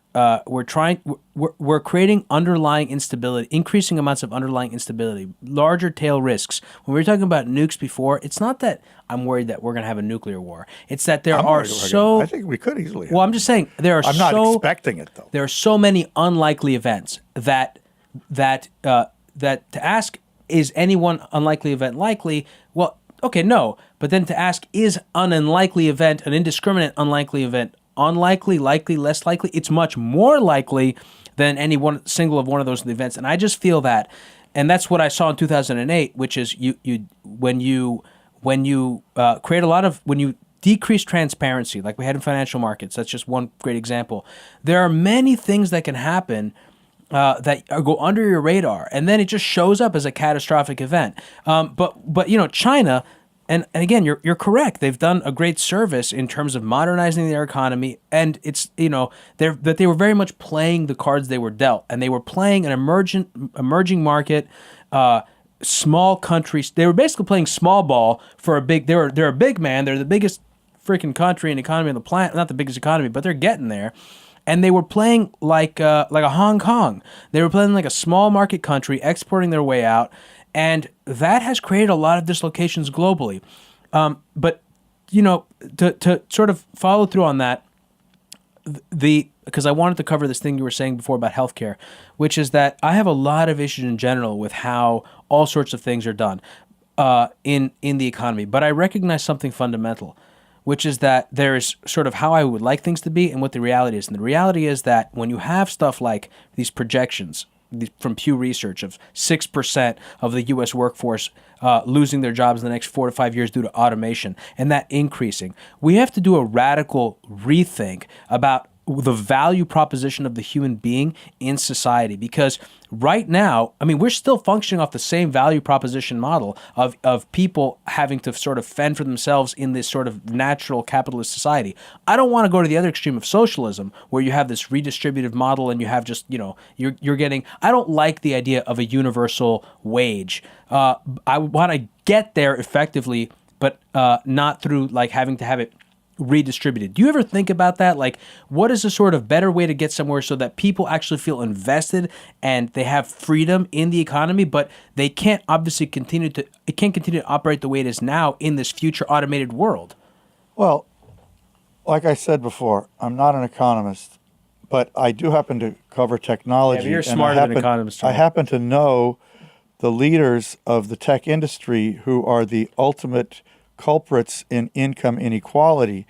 creating underlying instability, increasing amounts of underlying instability, larger tail risks. When we were talking about nukes before, it's not that I'm worried that we're going to have a nuclear war. It's that I think we could easily. Well, I'm just saying I'm not expecting it though. There are so many unlikely events that to ask, is any one unlikely event likely? Well, okay, no. But then to ask, is an unlikely event, an indiscriminate unlikely event, unlikely, likely, less likely? It's much more likely than any single of one of those events. And I just feel that, and that's what I saw in 2008, which is when you decrease transparency, like we had in financial markets. That's just one great example. There are many things that can happen that go under your radar, and then it just shows up as a catastrophic event. But China. And again, you're correct. They've done a great service in terms of modernizing their economy, and it's they were very much playing the cards they were dealt, and they were playing an emerging market, small countries. They were basically playing small ball for a big. They're a big man. They're the biggest freaking country and economy on the planet. Not the biggest economy, but they're getting there. And they were playing like a Hong Kong. They were playing like a small market country, exporting their way out. And that has created a lot of dislocations globally. But, to sort of follow through on that, because I wanted to cover this thing you were saying before about healthcare, which is that I have a lot of issues in general with how all sorts of things are done in the economy. But I recognize something fundamental, which is that there is sort of how I would like things to be and what the reality is. And the reality is that when you have stuff like these projections from Pew Research of 6% of the U.S. workforce losing their jobs in the next 4 to 5 years due to automation, and that increasing, we have to do a radical rethink about the value proposition of the human being in society. Because right now, I mean, we're still functioning off the same value proposition model of people having to sort of fend for themselves in this sort of natural capitalist society. I don't want to go to the other extreme of socialism where you have this redistributive model and you have just, you're getting, I don't like the idea of a universal wage. I want to get there effectively, but not through like having to have it redistributed. Do you ever think about that? Like, what is a sort of better way to get somewhere so that people actually feel invested and they have freedom in the economy, but they can't obviously continue to operate the way it is now in this future automated world? Well, like I said before, I'm not an economist, but I do happen to cover technology. Yeah, but you're smarter than economists. I happen to know the leaders of the tech industry who are the ultimate culprits in income inequality,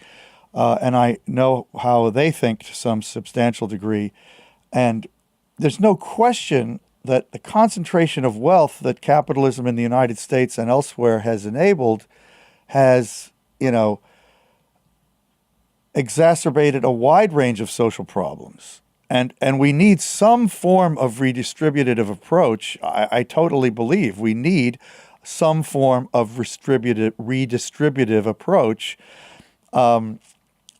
and I know how they think to some substantial degree. And there's no question that the concentration of wealth that capitalism in the United States and elsewhere has enabled has, exacerbated a wide range of social problems. And we need some form of redistributive approach. I totally believe we need some form of redistributive approach,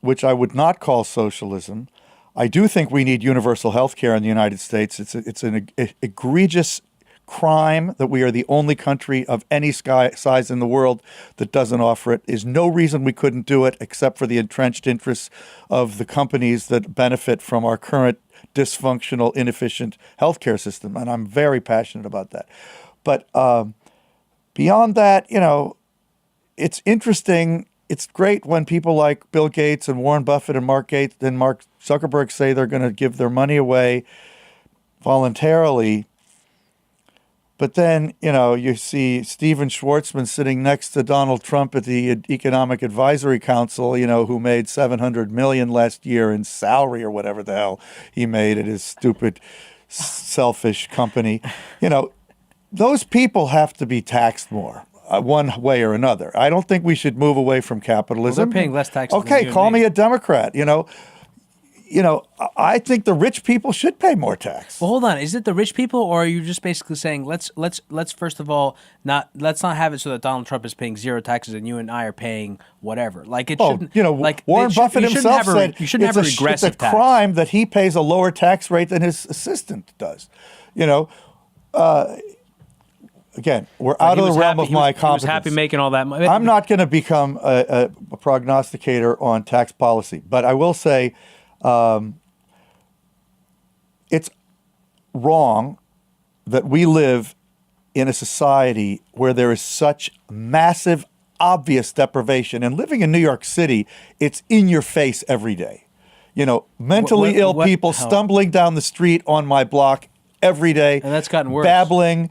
which I would not call socialism. I do think we need universal health care in the United States. It's an egregious crime that we are the only country of any size in the world that doesn't offer it. There's no reason we couldn't do it except for the entrenched interests of the companies that benefit from our current dysfunctional, inefficient healthcare system. And I'm very passionate about that. But beyond that, it's interesting. It's great when people like Bill Gates and Warren Buffett and Mark Zuckerberg say they're going to give their money away voluntarily. But then, you see Steven Schwartzman sitting next to Donald Trump at the Economic Advisory Council, who made $700 million last year in salary or whatever the hell he made at his stupid, selfish company. Those people have to be taxed more, one way or another. I don't think we should move away from capitalism. Well, they're paying less taxes. Okay, call me a Democrat. I think the rich people should pay more tax. Well, hold on. Is it the rich people, or are you just basically saying let's first of all let's not have it so that Donald Trump is paying zero taxes and you and I are paying whatever? Like it shouldn't. Warren Buffett himself said you shouldn't have a regressive it's a crime that he pays a lower tax rate than his assistant does. Again, we're out of the realm of my competence. He was happy making all that money. I'm not going to become a prognosticator on tax policy, but I will say it's wrong that we live in a society where there is such massive, obvious deprivation. And living in New York City, it's in your face every day. Mentally ill people stumbling down the street on my block every day. And that's gotten worse. Babbling,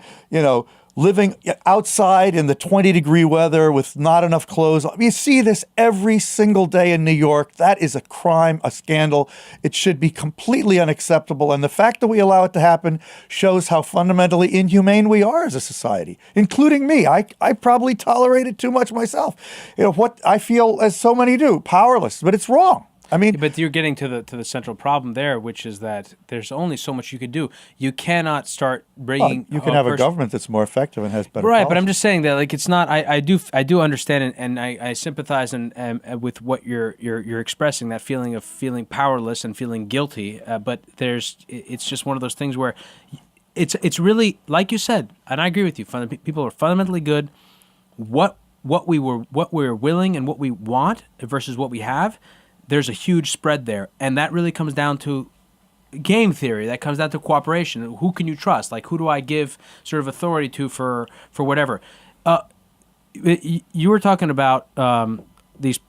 living outside in the 20-degree weather with not enough clothes. You see this every single day in New York. That is a crime, a scandal. It should be completely unacceptable. And the fact that we allow it to happen shows how fundamentally inhumane we are as a society, including me. I probably tolerate it too much myself. What I feel, as so many do, powerless, but it's wrong. But you're getting to the central problem there, which is that there's only so much you could do. You cannot start bringing. You can have a government that's more effective and has better. Right, policy. but I'm just saying that it's not. I do understand and I sympathize and with what you're expressing, that feeling of feeling powerless and feeling guilty. But it's just one of those things where it's really, like you said, and I agree with you. People are fundamentally good. What we're willing and what we want versus what we have. There's a huge spread there, and that really comes down to game theory. That comes down to cooperation. Who can you trust? Like, who do I give sort of authority to for whatever? You were talking about these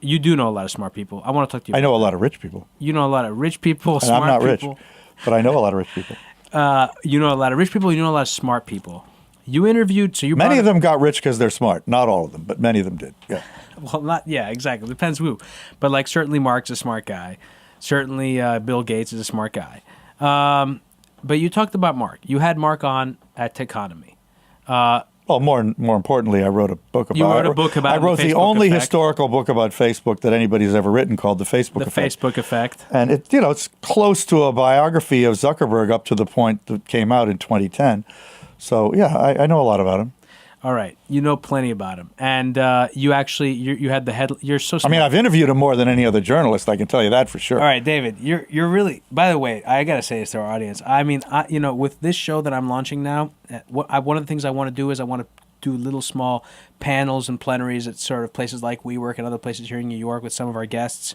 You do know a lot of smart people. I want to talk to you. I know a lot of rich people. You know a lot of rich people, And smart I'm not people. rich, but I know a lot of rich people. You know a lot of rich people. You know a lot of smart people. You interviewed, so you Many brought of them got rich because they're smart. Not all of them, but many of them did. Yeah. Well, not yeah, exactly. Depends who, but like certainly Mark's a smart guy. Certainly Bill Gates is a smart guy. But you talked about Mark. You had Mark on at Techonomy. Well, more importantly, I wrote a book about. You wrote a book about I wrote the the Facebook only effect. historical book about Facebook that anybody's ever written, called The Facebook The Effect. Facebook effect. And it's close to a biography of Zuckerberg up to the point that came out in 2010. So yeah, I know a lot about him. All right, you know plenty about him, and you actually you had the head. You're so I smart. mean, I've interviewed him more than any other journalist. I can tell you that for sure. All right, David, you're really. By the way, I gotta say this to our audience. I mean, with this show that I'm launching now, one of the things I want to do is I want to do little small panels and plenaries at sort of places like WeWork and other places here in New York with some of our guests.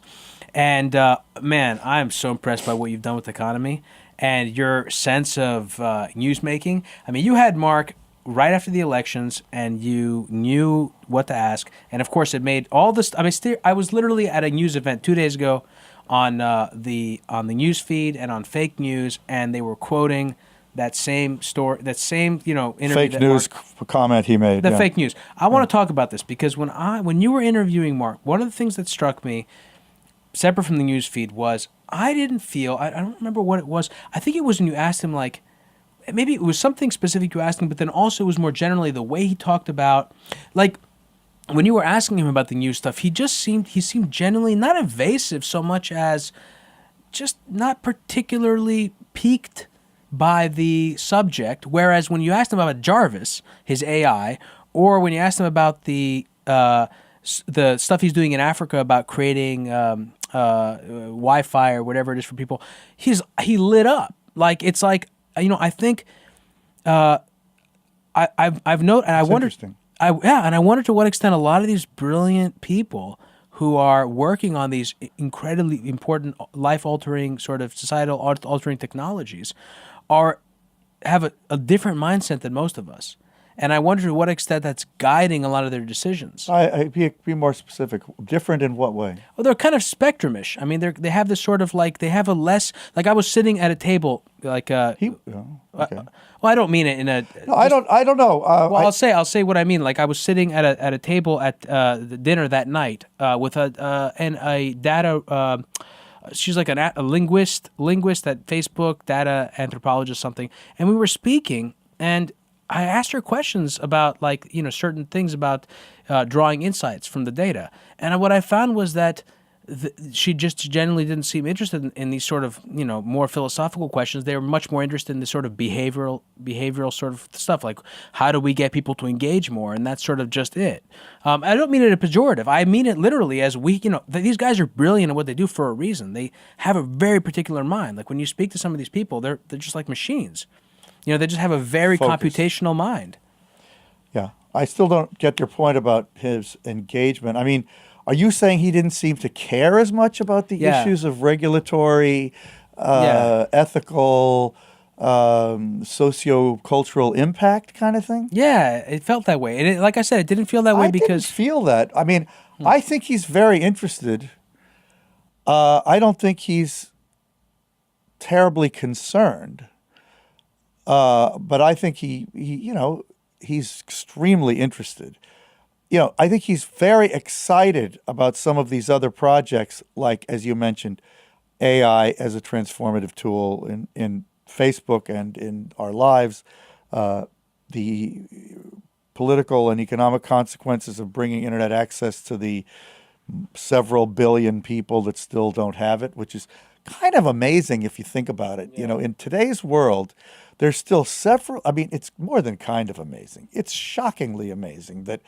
And man, I am so impressed by what you've done with the economy and your sense of news making. I mean, you had Mark right after the elections, and you knew what to ask. And of course, it made all this. I mean, I was literally at a news event 2 days ago on the news feed and on fake news, and they were quoting that same story, that same interview. Fake that news Mark, comment he made. the yeah. fake news. I want to talk about this because when you were interviewing Mark, one of the things that struck me, separate from the news feed, was I didn't feel. I don't remember what it was. I think it was when you asked him, like, maybe it was something specific you asked him, but then also it was more generally the way he talked about, like, when you were asking him about the news stuff, he seemed genuinely not evasive so much as just not particularly piqued by the subject. Whereas when you asked him about Jarvis, his AI, or when you asked him about the stuff he's doing in Africa about creating Wi-Fi or whatever it is for people, he lit up. Like, it's like, I think I've noted, and I wondered, interesting. and I wonder to what extent a lot of these brilliant people who are working on these incredibly important, life-altering, sort of societal-altering technologies have a different mindset than most of us. And I wonder to what extent that's guiding a lot of their decisions. Be more specific. Different in what way? Well, they're kind of spectrumish. I mean, they have this sort of they have a less, like I was sitting at a table, like Okay. well, I don't mean it in a. No, I don't know. Well, I'll say what I mean. Like I was sitting at a table at the dinner that night with a data. She's like a linguist at Facebook, data anthropologist, something, and we were speaking, and I asked her questions about certain things about drawing insights from the data, and what I found was that she just generally didn't seem interested in these sort of more philosophical questions. They were much more interested in the sort of behavioral sort of stuff, like how do we get people to engage more, and that's sort of just it. I don't mean it a pejorative. I mean it literally as these guys are brilliant at what they do for a reason. They have a very particular mind. Like when you speak to some of these people, they're just like machines. They just have a very Focused. computational mind. Yeah. I still don't get your point about his engagement. I mean, are you saying he didn't seem to care as much about the Yeah. issues of regulatory, Yeah. ethical, socio-cultural impact kind of thing? Yeah, it felt that way. And like I said, it didn't feel that way I didn't because feel that. I mean, I think he's very interested. I don't think he's terribly concerned. But I think he's extremely interested. I think he's very excited about some of these other projects, like, as you mentioned, AI as a transformative tool in Facebook and in our lives, the political and economic consequences of bringing internet access to the several billion people that still don't have it, which is kind of amazing if you think about it. Yeah. In today's world, there's still it's more than kind of amazing. It's shockingly amazing that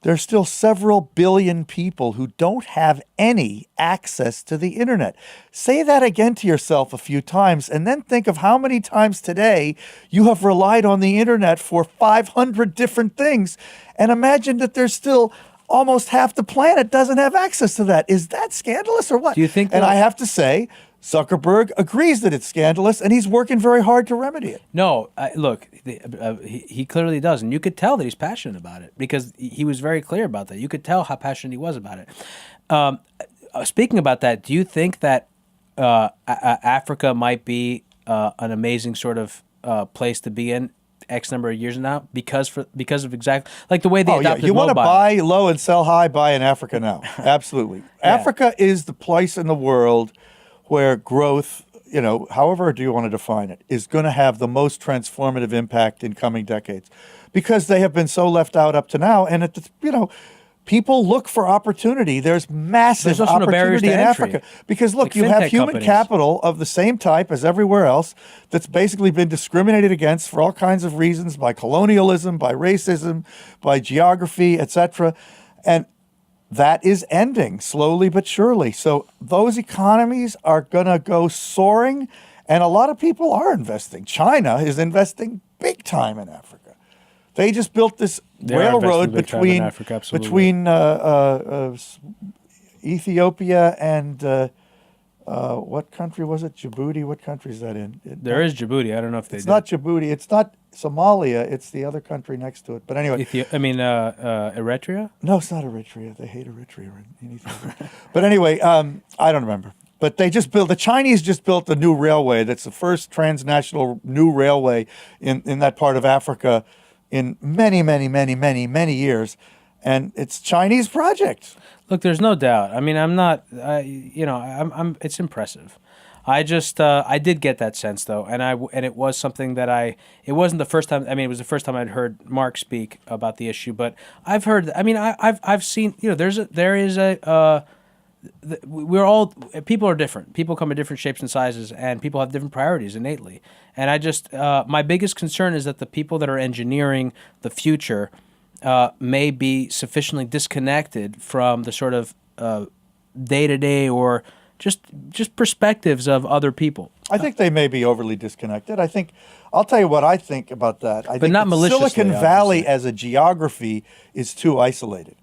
there's still several billion people who don't have any access to the internet. Say that again to yourself a few times, and then think of how many times today you have relied on the internet for 500 different things, and imagine that there's still almost half the planet doesn't have access to that. Is that scandalous or what? Do you think And that- I have to say, Zuckerberg agrees that it's scandalous, and he's working very hard to remedy it. No, look, he clearly does, and you could tell that he's passionate about it because he was very clear about that. You could tell how passionate he was about it. Speaking about that, do you think that Africa might be an amazing sort of place to be in X number of years now because of exactly like the way they adopted You want to mobile? buy low and sell high, buy in Africa now. Absolutely. Africa is the place in the world where growth, however do you want to define it, is going to have the most transformative impact in coming decades because they have been so left out up to now. And, people look for opportunity. There's massive also no barriers opportunity to in entry. Africa. Because, look, Like you have fintech human companies. capital of the same type as everywhere else that's basically been discriminated against for all kinds of reasons by colonialism, by racism, by geography, etc. And that is ending slowly but surely. So those economies are going to go soaring, and a lot of people are investing. China is investing big time in Africa. They just built this railroad between Ethiopia and what country was it? Djibouti. What country is that in? There is Djibouti. I don't know if they. It's not Djibouti. It's not Somalia. It's the other country next to it. But anyway, Eritrea. no, it's not Eritrea. They hate Eritrea in Ethiopia. But anyway, I don't remember. But the Chinese just built a new railway. That's the first transnational new railway in that part of Africa in many, many, many, many, many years. And it's Chinese project. Look, there's no doubt. I mean, I'm not. I'm. It's impressive. I just. I did get that sense though, and it was something that It wasn't the first time. I mean, it was the first time I'd heard Mark speak about the issue, but I've heard. I mean, I've seen. We're all people are different. People come in different shapes and sizes, and people have different priorities innately. And I just my biggest concern is that the people that are engineering the future may be sufficiently disconnected from the sort of day-to-day or just perspectives of other people. I think they may be overly disconnected. I'll tell you what I think about that. I think not that maliciously, Silicon Valley as a geography is too isolated.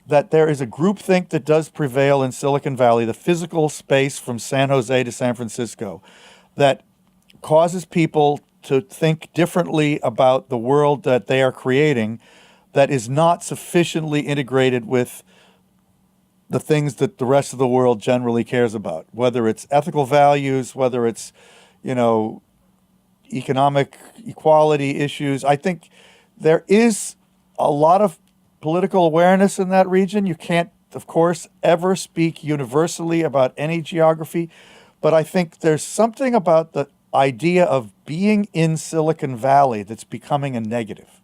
That there is a groupthink that does prevail in Silicon Valley, the physical space from San Jose to San Francisco, that causes people to think differently about the world that they are creating, that is not sufficiently integrated with the things that the rest of the world generally cares about, whether it's ethical values, whether it's, economic equality issues. I think there is a lot of political awareness in that region. You can't, of course, ever speak universally about any geography, but I think there's something about the idea of being in Silicon Valley that's becoming a negative.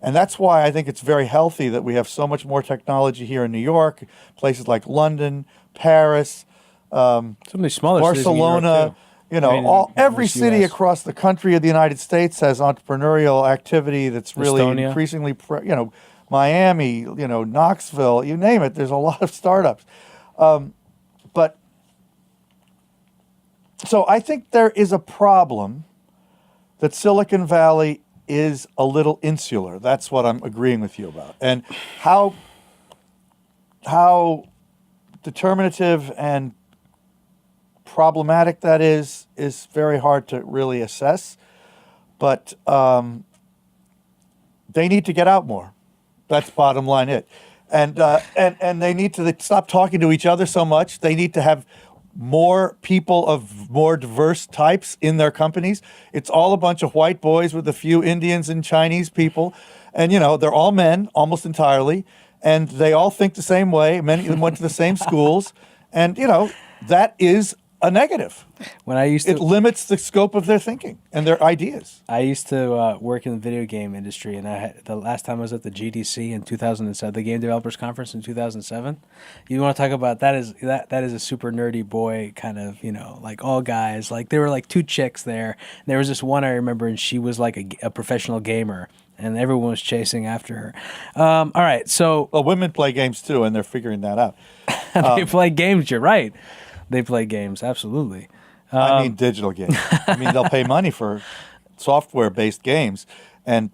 And that's why I think it's very healthy that we have so much more technology here in New York, places like London, Paris, Some of these smaller Barcelona, cities in New York, too. every just city US. across the country of the United States has entrepreneurial activity that's really Estonia. increasingly, Miami, Knoxville, you name it. There's a lot of startups. But so I think there is a problem that Silicon Valley is a little insular. That's what I'm agreeing with you about. And how determinative and problematic that is very hard to really assess. But they need to get out more. That's bottom line it. And they need to stop talking to each other so much. They need to have more people of more diverse types in their companies. It's all a bunch of white boys with a few Indians and Chinese people. And, they're all men almost entirely. And they all think the same way. Many of them went to the same schools. And, that is a negative. When I used to, It limits the scope of their thinking and their ideas. I used to work in the video game industry, and the last time I was at the GDC in 2007, the Game Developers Conference in 2007. You want to talk about that is a super nerdy boy kind of, like all guys. Like there were like two chicks there. And there was this one I remember, and she was like a professional gamer, and everyone was chasing after her. All right, so Well, women play games too, and they're figuring that out. they play games. You're right. They play games, absolutely. I mean digital games. I mean, they'll pay money for software-based games, and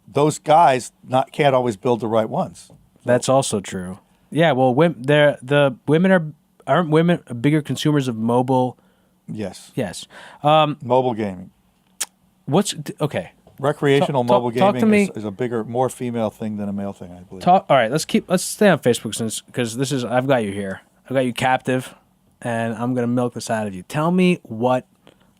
those guys can't always build the right ones. That's also true. Yeah, well, aren't women bigger consumers of mobile Yes. Yes. Mobile gaming. Okay? Recreational mobile talk to gaming me. is a bigger, more female thing than a male thing, I believe. All right, let's stay on Facebook because I've got you here. I've got you captive, and I'm gonna milk this out of you. Tell me what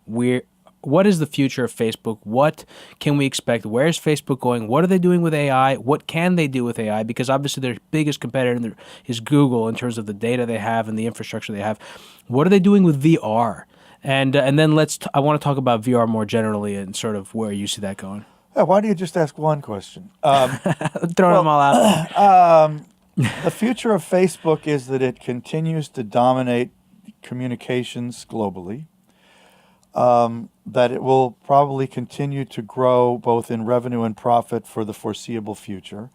is the future of Facebook? What can we expect? Where's Facebook going? What are they doing with AI? What can they do with AI? Because obviously their biggest competitor is Google in terms of the data they have and the infrastructure they have. What are they doing with VR? And then I want to talk about VR more generally and sort of where you see that going. Yeah, why do you just ask one question? Throwing them all out there. The future of Facebook is that it continues to dominate communications globally, that it will probably continue to grow both in revenue and profit for the foreseeable future,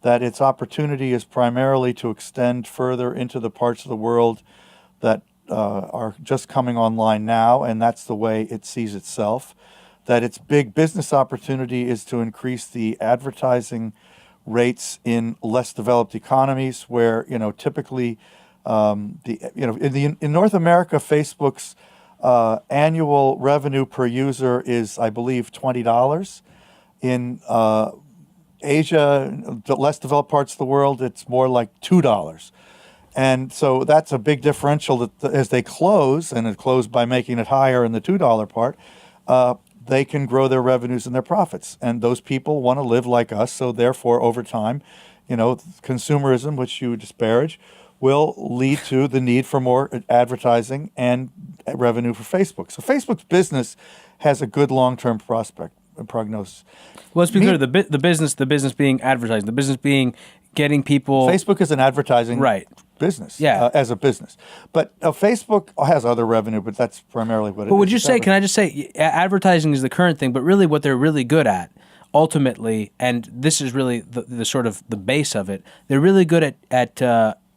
that its opportunity is primarily to extend further into the parts of the world that are just coming online now, and that's the way it sees itself, that its big business opportunity is to increase the advertising rates in less developed economies where, typically in North America, Facebook's annual revenue per user is, I believe, $20. In Asia, the less developed parts of the world, it's more like $2. And so that's a big differential that as they close, and it close by making it higher in the $2 part, they can grow their revenues and their profits. And those people want to live like us. So therefore, over time, consumerism, which you disparage, will lead to the need for more advertising and revenue for Facebook. So Facebook's business has a good long-term prognosis. Well, let's be clear. The business being advertising, the business being getting people. Facebook is an advertising business, as a business. But Facebook has other revenue, but that's primarily what it is. But would you say, can I just say, advertising is the current thing, but really what they're really good at, ultimately, and this is really the sort of the base of it, they're really good at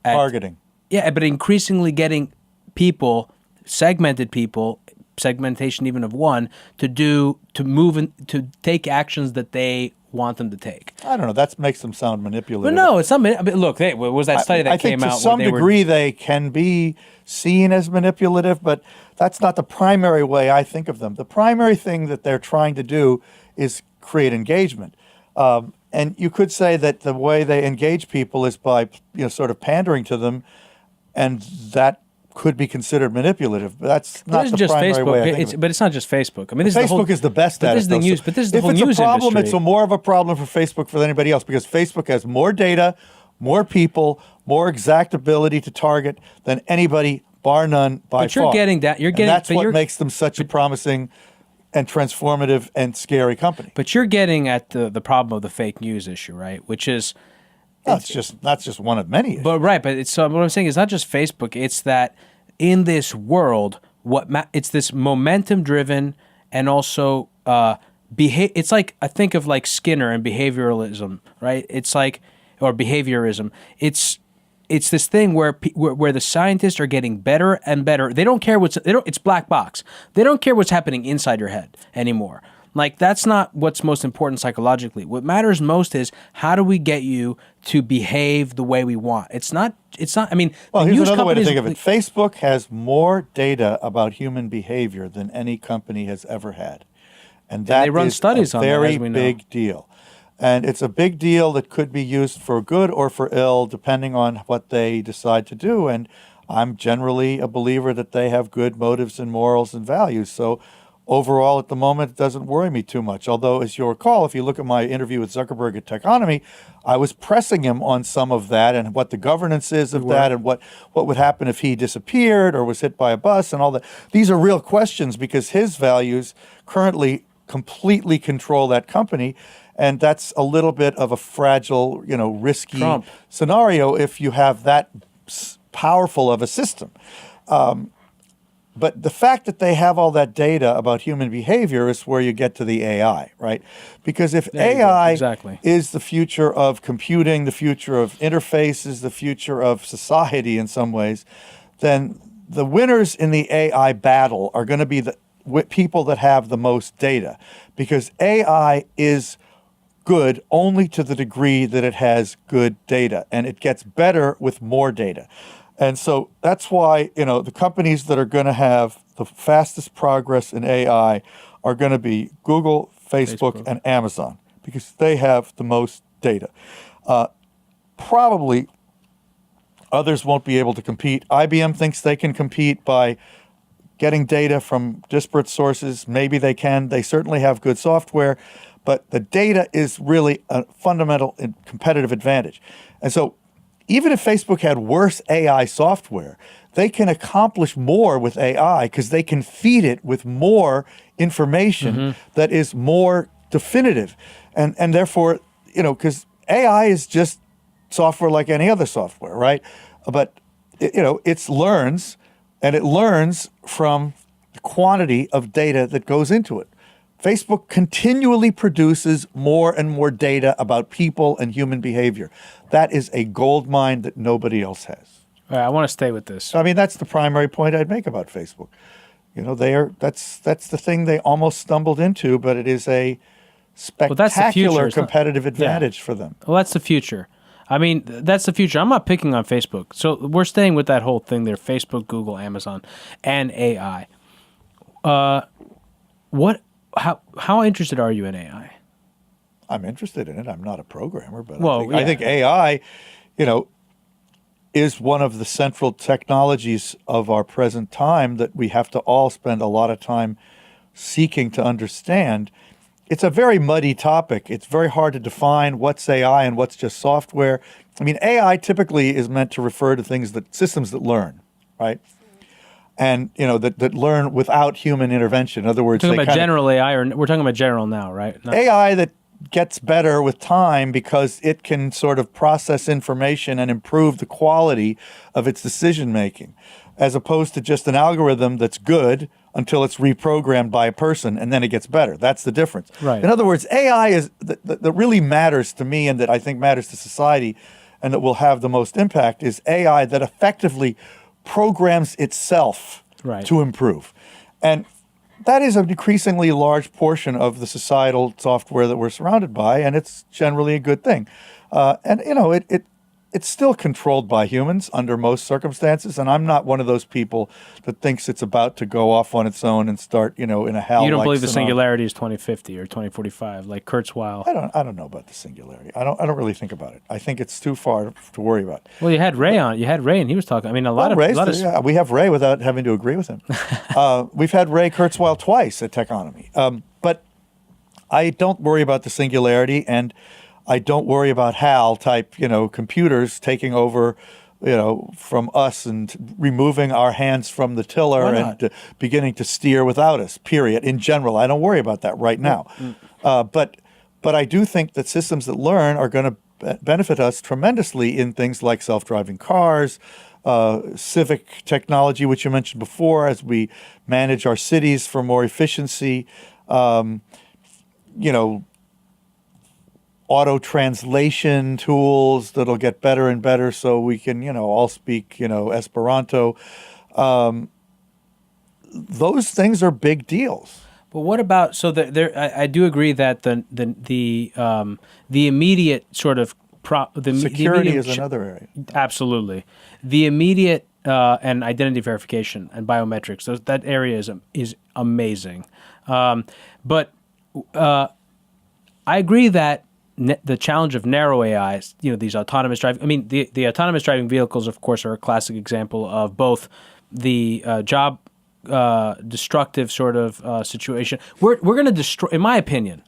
targeting. Yeah, but increasingly getting people, segmentation even of one, to take actions that they want them to take. I don't know. That makes them sound manipulative. But no, it's not. Look, what was that study that came out? I think to some degree they can be seen as manipulative, but that's not the primary way I think of them. The primary thing that they're trying to do is create engagement. And you could say that the way they engage people is by sort of pandering to them, and that could be considered manipulative, but that's not the primary way I think of it. But it's not just Facebook. I mean, Facebook is the best at it. But this is the whole news industry. If it's a problem, it's more of a problem for Facebook than anybody else, because Facebook has more data, more people, more exact ability to target than anybody, bar none, by far. But you're getting that. That's what makes them such a promising and transformative and scary company. But you're getting at the problem of the fake news issue, right? Which is that's just one of many issues. But what I'm saying is not just Facebook. It's that in this world, it's this momentum-driven and also it's like, I think of like Skinner and behavioralism, right? It's like, or behaviorism. It's this thing where the scientists are getting better and better. They don't care it's black box. They don't care what's happening inside your head anymore. Like, that's not what's most important psychologically. What matters most is how do we get you to behave the way we want. It's not, I mean, well, here's another way to think of it. Facebook has more data about human behavior than any company has ever had. And that they run studies on that, as we know. Very big deal. And it's a big deal that could be used for good or for ill, depending on what they decide to do. And I'm generally a believer that they have good motives and morals and values. So overall, at the moment, it doesn't worry me too much. Although, as you'll recall, if you look at my interview with Zuckerberg at Techonomy, I was pressing him on some of that and what the governance is of that and what would happen if he disappeared or was hit by a bus and all that. These are real questions because his values currently completely control that company. And that's a little bit of a fragile, risky scenario if you have that powerful of a system. But the fact that they have all that data about human behavior is where you get to the AI, right? Because if AI is the future of computing, the future of interfaces, the future of society in some ways, then the winners in the AI battle are going to be the people that have the most data. Because AI is good only to the degree that it has good data, and it gets better with more data. And so that's why, the companies that are going to have the fastest progress in AI are going to be Google, Facebook, and Amazon, because they have the most data. Probably others won't be able to compete. IBM thinks they can compete by getting data from disparate sources. Maybe they can. They certainly have good software, but the data is really a fundamental competitive advantage. And so even if Facebook had worse AI software, they can accomplish more with AI because they can feed it with more information that is more definitive. And therefore, because AI is just software like any other software, right? But, it learns, and it learns from the quantity of data that goes into it. Facebook continually produces more and more data about people and human behavior. That is a gold mine that nobody else has. All right, I want to stay with this. I mean, that's the primary point I'd make about Facebook. That's the thing they almost stumbled into, but it is a spectacular competitive advantage for them. Well, that's the future. I mean, that's the future. I'm not picking on Facebook. So we're staying with that whole thing there, Facebook, Google, Amazon, and AI. How interested are you in AI? I'm interested in it. I'm not a programmer, but Well, I think AI, is one of the central technologies of our present time that we have to all spend a lot of time seeking to understand. It's a very muddy topic. It's very hard to define what's AI and what's just software. I mean, AI typically is meant to refer to systems that learn, right? And, that learn without human intervention. In other words, we're talking about general AI, or we're talking about general now, right? AI that gets better with time because it can sort of process information and improve the quality of its decision making, as opposed to just an algorithm that's good until it's reprogrammed by a person and then it gets better. That's the difference. Right. In other words, AI is that really matters to me, and that I think matters to society, and that will have the most impact, is AI that effectively programs itself to improve. And that is an increasingly large portion of the societal software that we're surrounded by, and it's generally a good thing. It's still controlled by humans under most circumstances, and I'm not one of those people that thinks it's about to go off on its own and start, in a hell. You don't believe the singularity is 2050 or 2045, like Kurzweil? I don't know about the singularity. I don't really think about it. I think it's too far to worry about. Well, you had Ray on. You had Ray, and he was talking. I mean, yeah, we have Ray without having to agree with him. We've had Ray Kurzweil twice at Techonomy, but I don't worry about the singularity, and I don't worry about HAL type, computers taking over, from us and removing our hands from the tiller and beginning to steer without us, period. In general, I don't worry about that right now. But I do think that systems that learn are going to benefit us tremendously in things like self-driving cars, civic technology, which you mentioned before, as we manage our cities for more efficiency, auto translation tools that'll get better and better so we can, all speak, Esperanto. Those things are big deals. But what about, so I do agree that the immediate sort of security is another area. Absolutely. The immediate and identity verification and biometrics, that area is amazing. But I agree that the challenge of narrow AI, these autonomous driving. I mean, the autonomous driving vehicles, of course, are a classic example of both the job destructive sort of situation. We're going to destroy, in my opinion.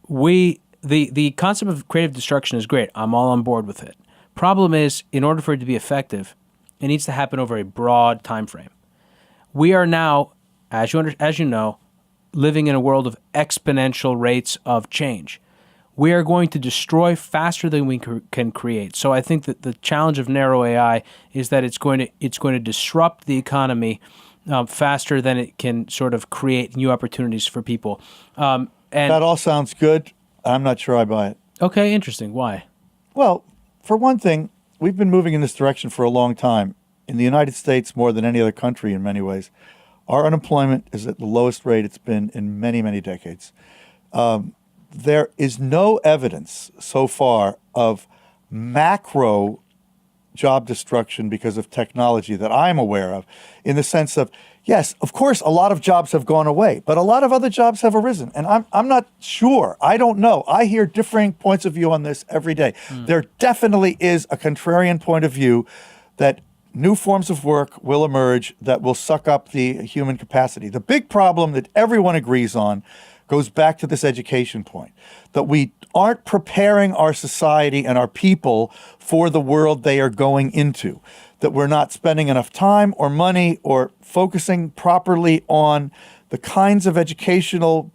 The concept of creative destruction is great. I'm all on board with it. Problem is, in order for it to be effective, it needs to happen over a broad time frame. We are now, as you know, living in a world of exponential rates of change. We are going to destroy faster than we can create. So I think that the challenge of narrow AI is that it's going to disrupt the economy faster than it can sort of create new opportunities for people. And that all sounds good. I'm not sure I buy it. Okay, interesting. Why? Well, for one thing, we've been moving in this direction for a long time. In the United States, more than any other country in many ways, our unemployment is at the lowest rate it's been in many, many decades. there is no evidence so far of macro job destruction because of technology that I'm aware of, in the sense of, yes, of course, a lot of jobs have gone away, but a lot of other jobs have arisen. And I'm not sure. I don't know. I hear differing points of view on this every day. There definitely is a contrarian point of view that new forms of work will emerge that will suck up the human capacity. The big problem that everyone agrees on goes back to this education point, that we aren't preparing our society and our people for the world they are going into, that we're not spending enough time or money or focusing properly on the kinds of educational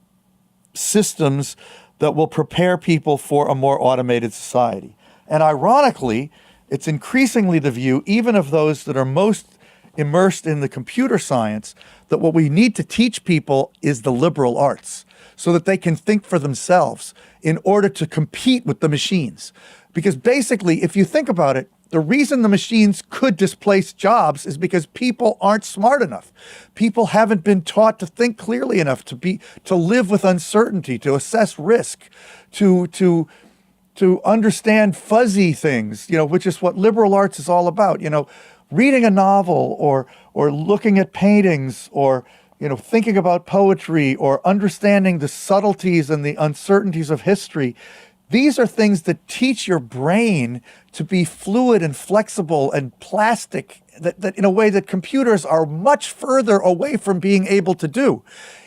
systems that will prepare people for a more automated society. And ironically, it's increasingly the view, even of those that are most immersed in the computer science, that what we need to teach people is the liberal arts, so that they can think for themselves in order to compete with the machines. Because basically, if you think about it, the reason the machines could displace jobs is because people aren't smart enough. People haven't been taught to think clearly enough, to live with uncertainty, to assess risk, to understand fuzzy things, which is what liberal arts is all about. Reading a novel or looking at paintings or thinking about poetry or understanding the subtleties and the uncertainties of history. These are things that teach your brain to be fluid and flexible and plastic, that in a way that computers are much further away from being able to do.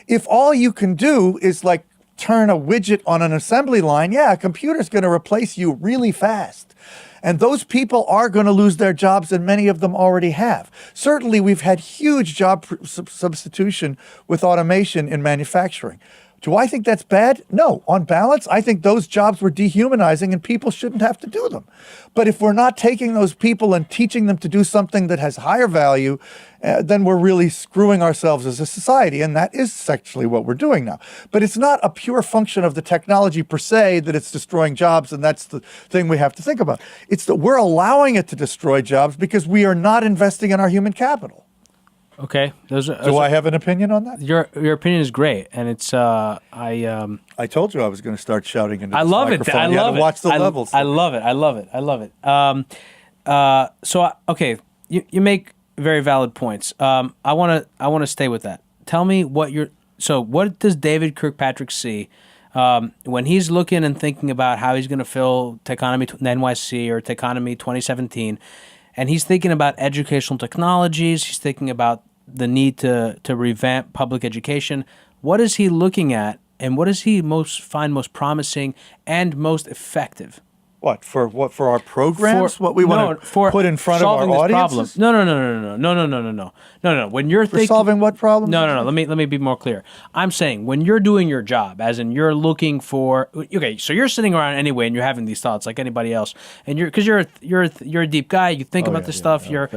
If all you can do is like turn a widget on an assembly line, yeah, a computer's going to replace you really fast. And those people are going to lose their jobs, and many of them already have. Certainly, we've had huge job substitution with automation in manufacturing. Do I think that's bad? No. On balance, I think those jobs were dehumanizing and people shouldn't have to do them. But if we're not taking those people and teaching them to do something that has higher value, then we're really screwing ourselves as a society. And that is actually what we're doing now. But it's not a pure function of the technology per se that it's destroying jobs, and that's the thing we have to think about. It's that we're allowing it to destroy jobs because we are not investing in our human capital. Okay. Do I have an opinion on that? Your opinion is great, and it's I told you I was going to start shouting into I this love microphone. it. I you love had to it. watch the levels. I love it. I love it. I love it. Okay, you make very valid points. I want to stay with that. Tell me what does David Kirkpatrick see when he's looking and thinking about how he's going to fill Techonomy NYC or Techonomy 2017, and he's thinking about educational technologies, he's thinking about the need to revamp public education. What is he looking at, and what does he find most promising and most effective? What for our programs? What we want to put in front of our audiences? No. When you're thinking solving what problem? No. Let me be more clear. I'm saying when you're doing your job, as in you're looking for. Okay, so you're sitting around anyway, and you're having these thoughts like anybody else, and you're a deep guy. You think about this stuff. You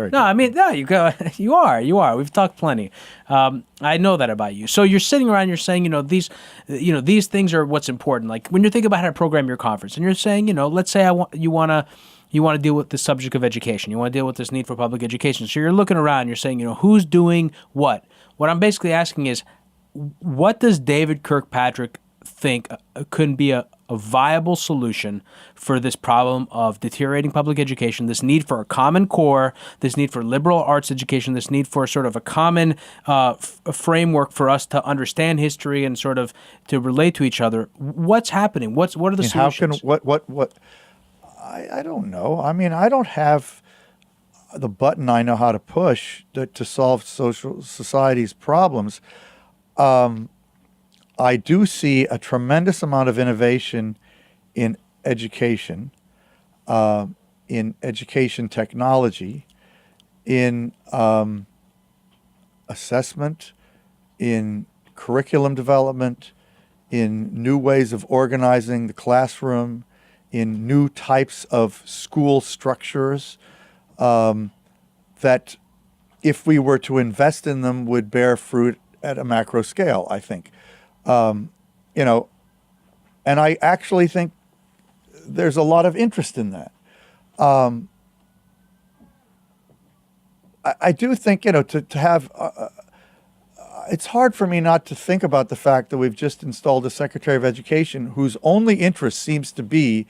go. You are. We've talked plenty. I know that about you. So you're sitting around, you're saying, these things are what's important. Like when you're thinking about how to program your conference, and you're saying, let's say you want to deal with the subject of education. You want to deal with this need for public education. So you're looking around, you're saying, who's doing what? What I'm basically asking is, what does David Kirkpatrick think could be a viable solution for this problem of deteriorating public education, this need for a common core, this need for liberal arts education, this need for sort of a common framework for us to understand history and sort of to relate to each other? What's happening? What are the solutions? I don't know. I mean, I don't have the button I know how to push to solve society's problems. I do see a tremendous amount of innovation in education, technology, in assessment, in curriculum development, in new ways of organizing the classroom, in new types of school structures that, if we were to invest in them, would bear fruit at a macro scale, I think. And I actually think there's a lot of interest in that. I do think, to have, it's hard for me not to think about the fact that we've just installed a Secretary of Education whose only interest seems to be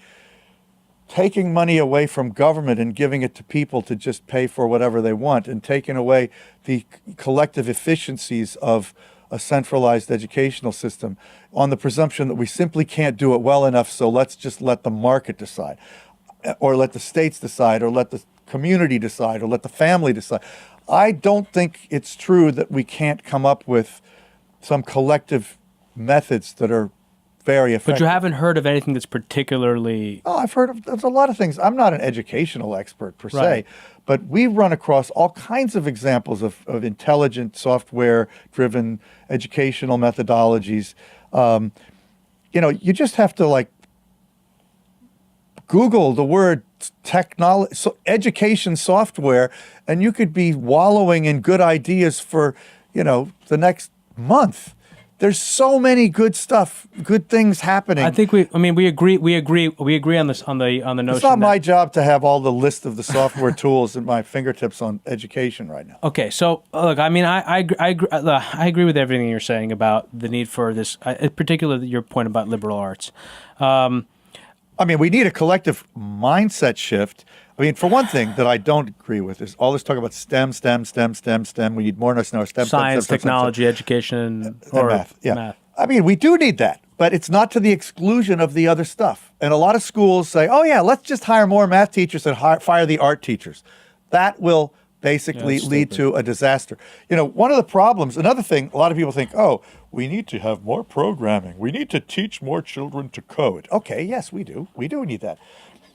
taking money away from government and giving it to people to just pay for whatever they want, and taking away the collective efficiencies of a centralized educational system on the presumption that we simply can't do it well enough, so let's just let the market decide, or let the states decide, or let the community decide, or let the family decide. I don't think it's true that we can't come up with some collective methods that are very effective. But you haven't heard of anything that's particularly... Oh, I've heard of there's a lot of things. I'm not an educational expert per se, Right. but we run across all kinds of examples of intelligent, software-driven educational methodologies. You just have to like Google the word technology, education software, and you could be wallowing in good ideas for, the next month. There's so many good things happening. I think we agree on this, on the notion. It's not my job to have all the list of the software tools at my fingertips on education right now. Okay, so look, I agree with everything you're saying about the need for this, in particular your point about liberal arts. We need a collective mindset shift. For one thing that I don't agree with is all this talk about STEM. We need more STEM. Science, technology, education, or math. Yeah. Math. We do need that, but it's not to the exclusion of the other stuff. And a lot of schools say, oh yeah, let's just hire more math teachers and fire the art teachers. That will basically lead to a disaster. One of the problems, another thing, a lot of people think, oh, we need to have more programming. We need to teach more children to code. Okay, yes, we do. We do need that.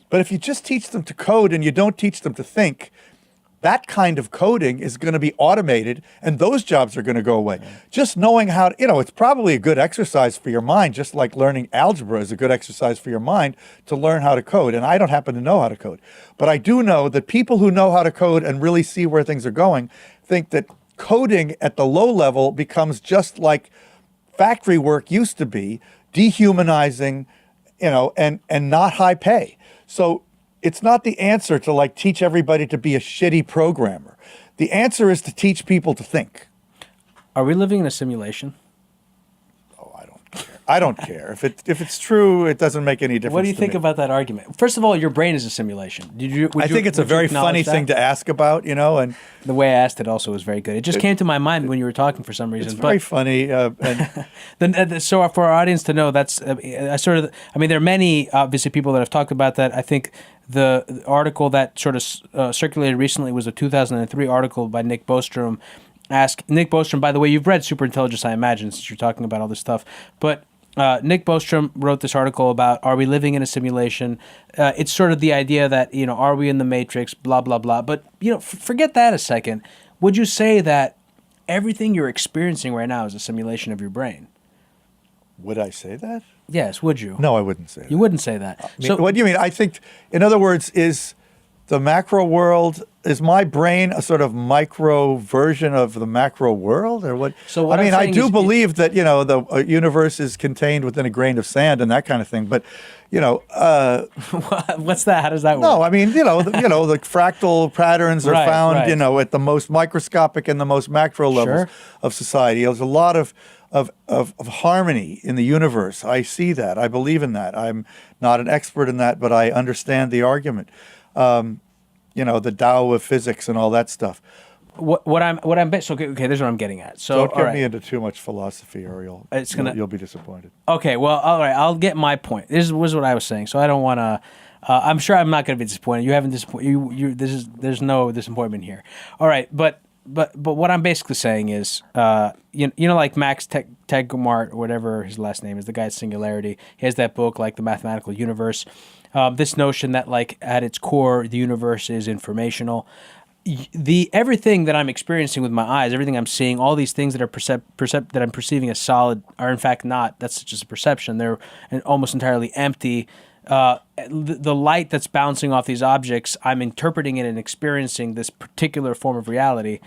But if you just teach them to code and you don't teach them to think, that kind of coding is going to be automated and those jobs are going to go away. Just knowing how, it's probably a good exercise for your mind, just like learning algebra is a good exercise for your mind to learn how to code. And I don't happen to know how to code. But I do know that people who know how to code and really see where things are going think that coding at the low level becomes just like factory work used to be, dehumanizing, and not high pay. So it's not the answer to teach everybody to be a shitty programmer. The answer is to teach people to think. Are we living in a simulation? Oh, I don't care. I don't care. If it's true, it doesn't make any difference. What do you think about that argument? First of all, your brain is a simulation. I think it's a very funny thing to ask about, and the way I asked it also was very good. It just came to my mind when you were talking for some reason. It's very funny. So for our audience to know, that's there are many obviously people that have talked about that. I think the article that sort of circulated recently was a 2003 article by Nick Bostrom. Nick Bostrom, by the way, you've read Superintelligence, I imagine, since you're talking about all this stuff. But Nick Bostrom wrote this article about, are we living in a simulation? It's sort of the idea that, are we in the Matrix, blah, blah, blah. But, forget that a second. Would you say that everything you're experiencing right now is a simulation of your brain? Would I say that? Yes, would you? No, I wouldn't say that. You wouldn't say that. So what do you mean? I think, in other words, is the macro world, is my brain a sort of micro version of the macro world, or what? So what I do believe that, the universe is contained within a grain of sand and that kind of thing, but, what's that? How does that work? No, the fractal patterns are found, at the most microscopic and the most macro levels of society. There's a lot of harmony in the universe. I see that. I believe in that. I'm not an expert in that, but I understand the argument. The Tao of physics and all that stuff. So okay, this is what I'm getting at. So don't get me into too much philosophy, or you'll be disappointed. Okay, well, all right, I'll get my point. This was what I was saying. So I don't want to. I'm sure I'm not going to be disappointed. You haven't disappointed. There's no disappointment here. All right, but what I'm basically saying is, like Max Tegmark, or whatever his last name is, the guy at Singularity. He has that book, like The Mathematical Universe. This notion that, at its core, the universe is informational. Everything that I'm experiencing with my eyes, everything I'm seeing, all these things that are that I'm perceiving as solid are in fact not. That's just a perception. They're almost entirely empty. The light that's bouncing off these objects, I'm interpreting it and experiencing this particular form of reality.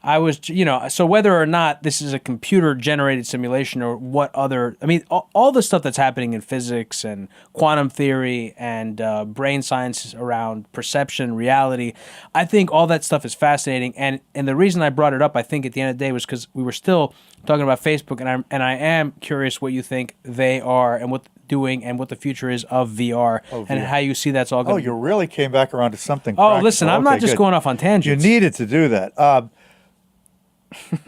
I was, so whether or not this is a computer-generated simulation or what other, I mean, all the stuff that's happening in physics and quantum theory and brain science around perception, reality, I think all that stuff is fascinating. And the reason I brought it up, I think, at the end of the day was because we were still talking about Facebook, and I am curious what you think they are and what doing and what the future is of VR and how you see that's all going. Oh, you really came back around to something. Oh, practical. listen, I'm not just good. going off on tangents. You needed to do that.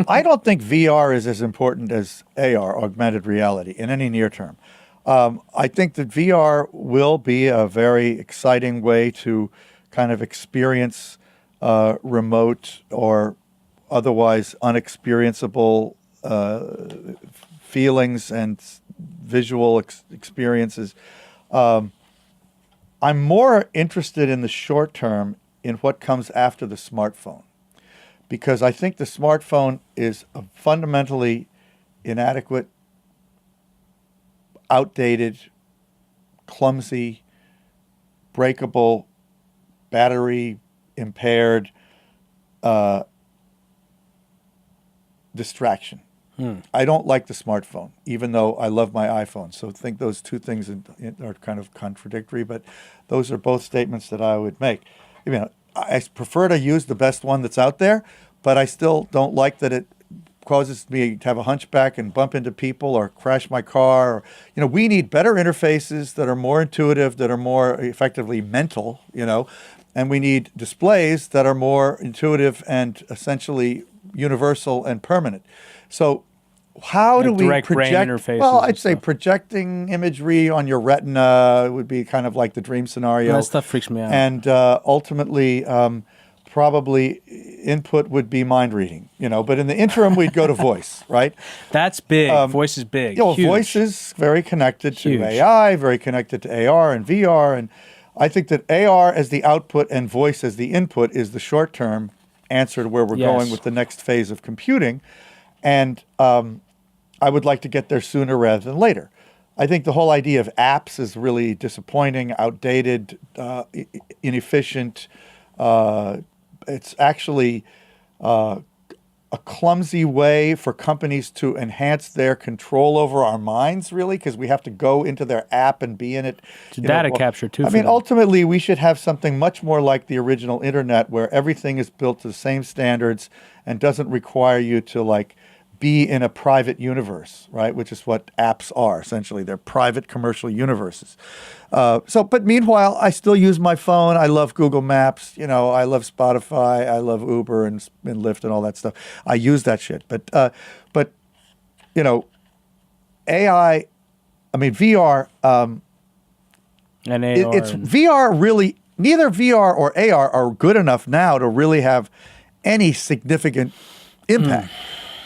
I don't think VR is as important as AR, augmented reality, in any near term. I think that VR will be a very exciting way to kind of experience remote or otherwise unexperienceable feelings and visual experiences. I'm more interested in the short term in what comes after the smartphone, because I think the smartphone is a fundamentally inadequate, outdated, clumsy, breakable, battery impaired distraction. I don't like the smartphone, even though I love my iPhone. So I think those two things are kind of contradictory, but those are both statements that I would make. I mean, I prefer to use the best one that's out there, but I still don't like that it causes me to have a hunchback and bump into people or crash my car. Or, we need better interfaces that are more intuitive, that are more effectively mental, and we need displays that are more intuitive and essentially universal and permanent. So how do we direct brain project? interfaces Well, and I'd say stuff. Projecting imagery on your retina would be kind of like the dream scenario. That stuff freaks me out. And ultimately, probably input would be mind reading, But in the interim, we'd go to voice, right? That's big. Voice is big. Well, Huge. voice is very connected to Huge. AI, very connected to AR and VR. And I think that AR as the output and voice as the input is the short-term answer to where we're going with the next phase of computing. And I would like to get there sooner rather than later. I think the whole idea of apps is really disappointing, outdated, inefficient. It's actually a clumsy way for companies to enhance their control over our minds, really, because we have to go into their app and be in it. It's data capture, too. I mean, ultimately, we should have something much more like the original internet, where everything is built to the same standards and doesn't require you to, be in a private universe, right? Which is what apps are, essentially. They're private commercial universes. But meanwhile, I still use my phone. I love Google Maps. I love Spotify. I love Uber and Lyft and all that stuff. I use that shit. But AI, VR. And AR. It's VR really, neither VR or AR are good enough now to really have any significant impact.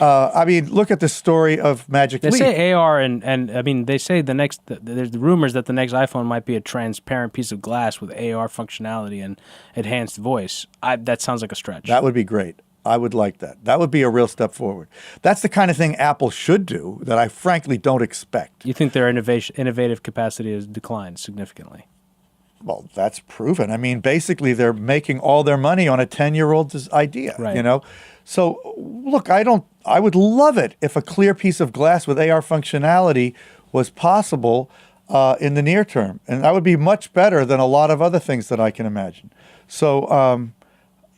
Look at the story of Magic Leap. They say AR and I mean, they say there's rumors that the next iPhone might be a transparent piece of glass with AR functionality and enhanced voice. That sounds like a stretch. That would be great. I would like that. That would be a real step forward. That's the kind of thing Apple should do that I frankly don't expect. You think their innovative capacity has declined significantly? Well, that's proven. I mean, basically, they're making all their money on a 10-year-old's idea, right. So, look, I would love it if a clear piece of glass with AR functionality was possible in the near term. And that would be much better than a lot of other things that I can imagine. So,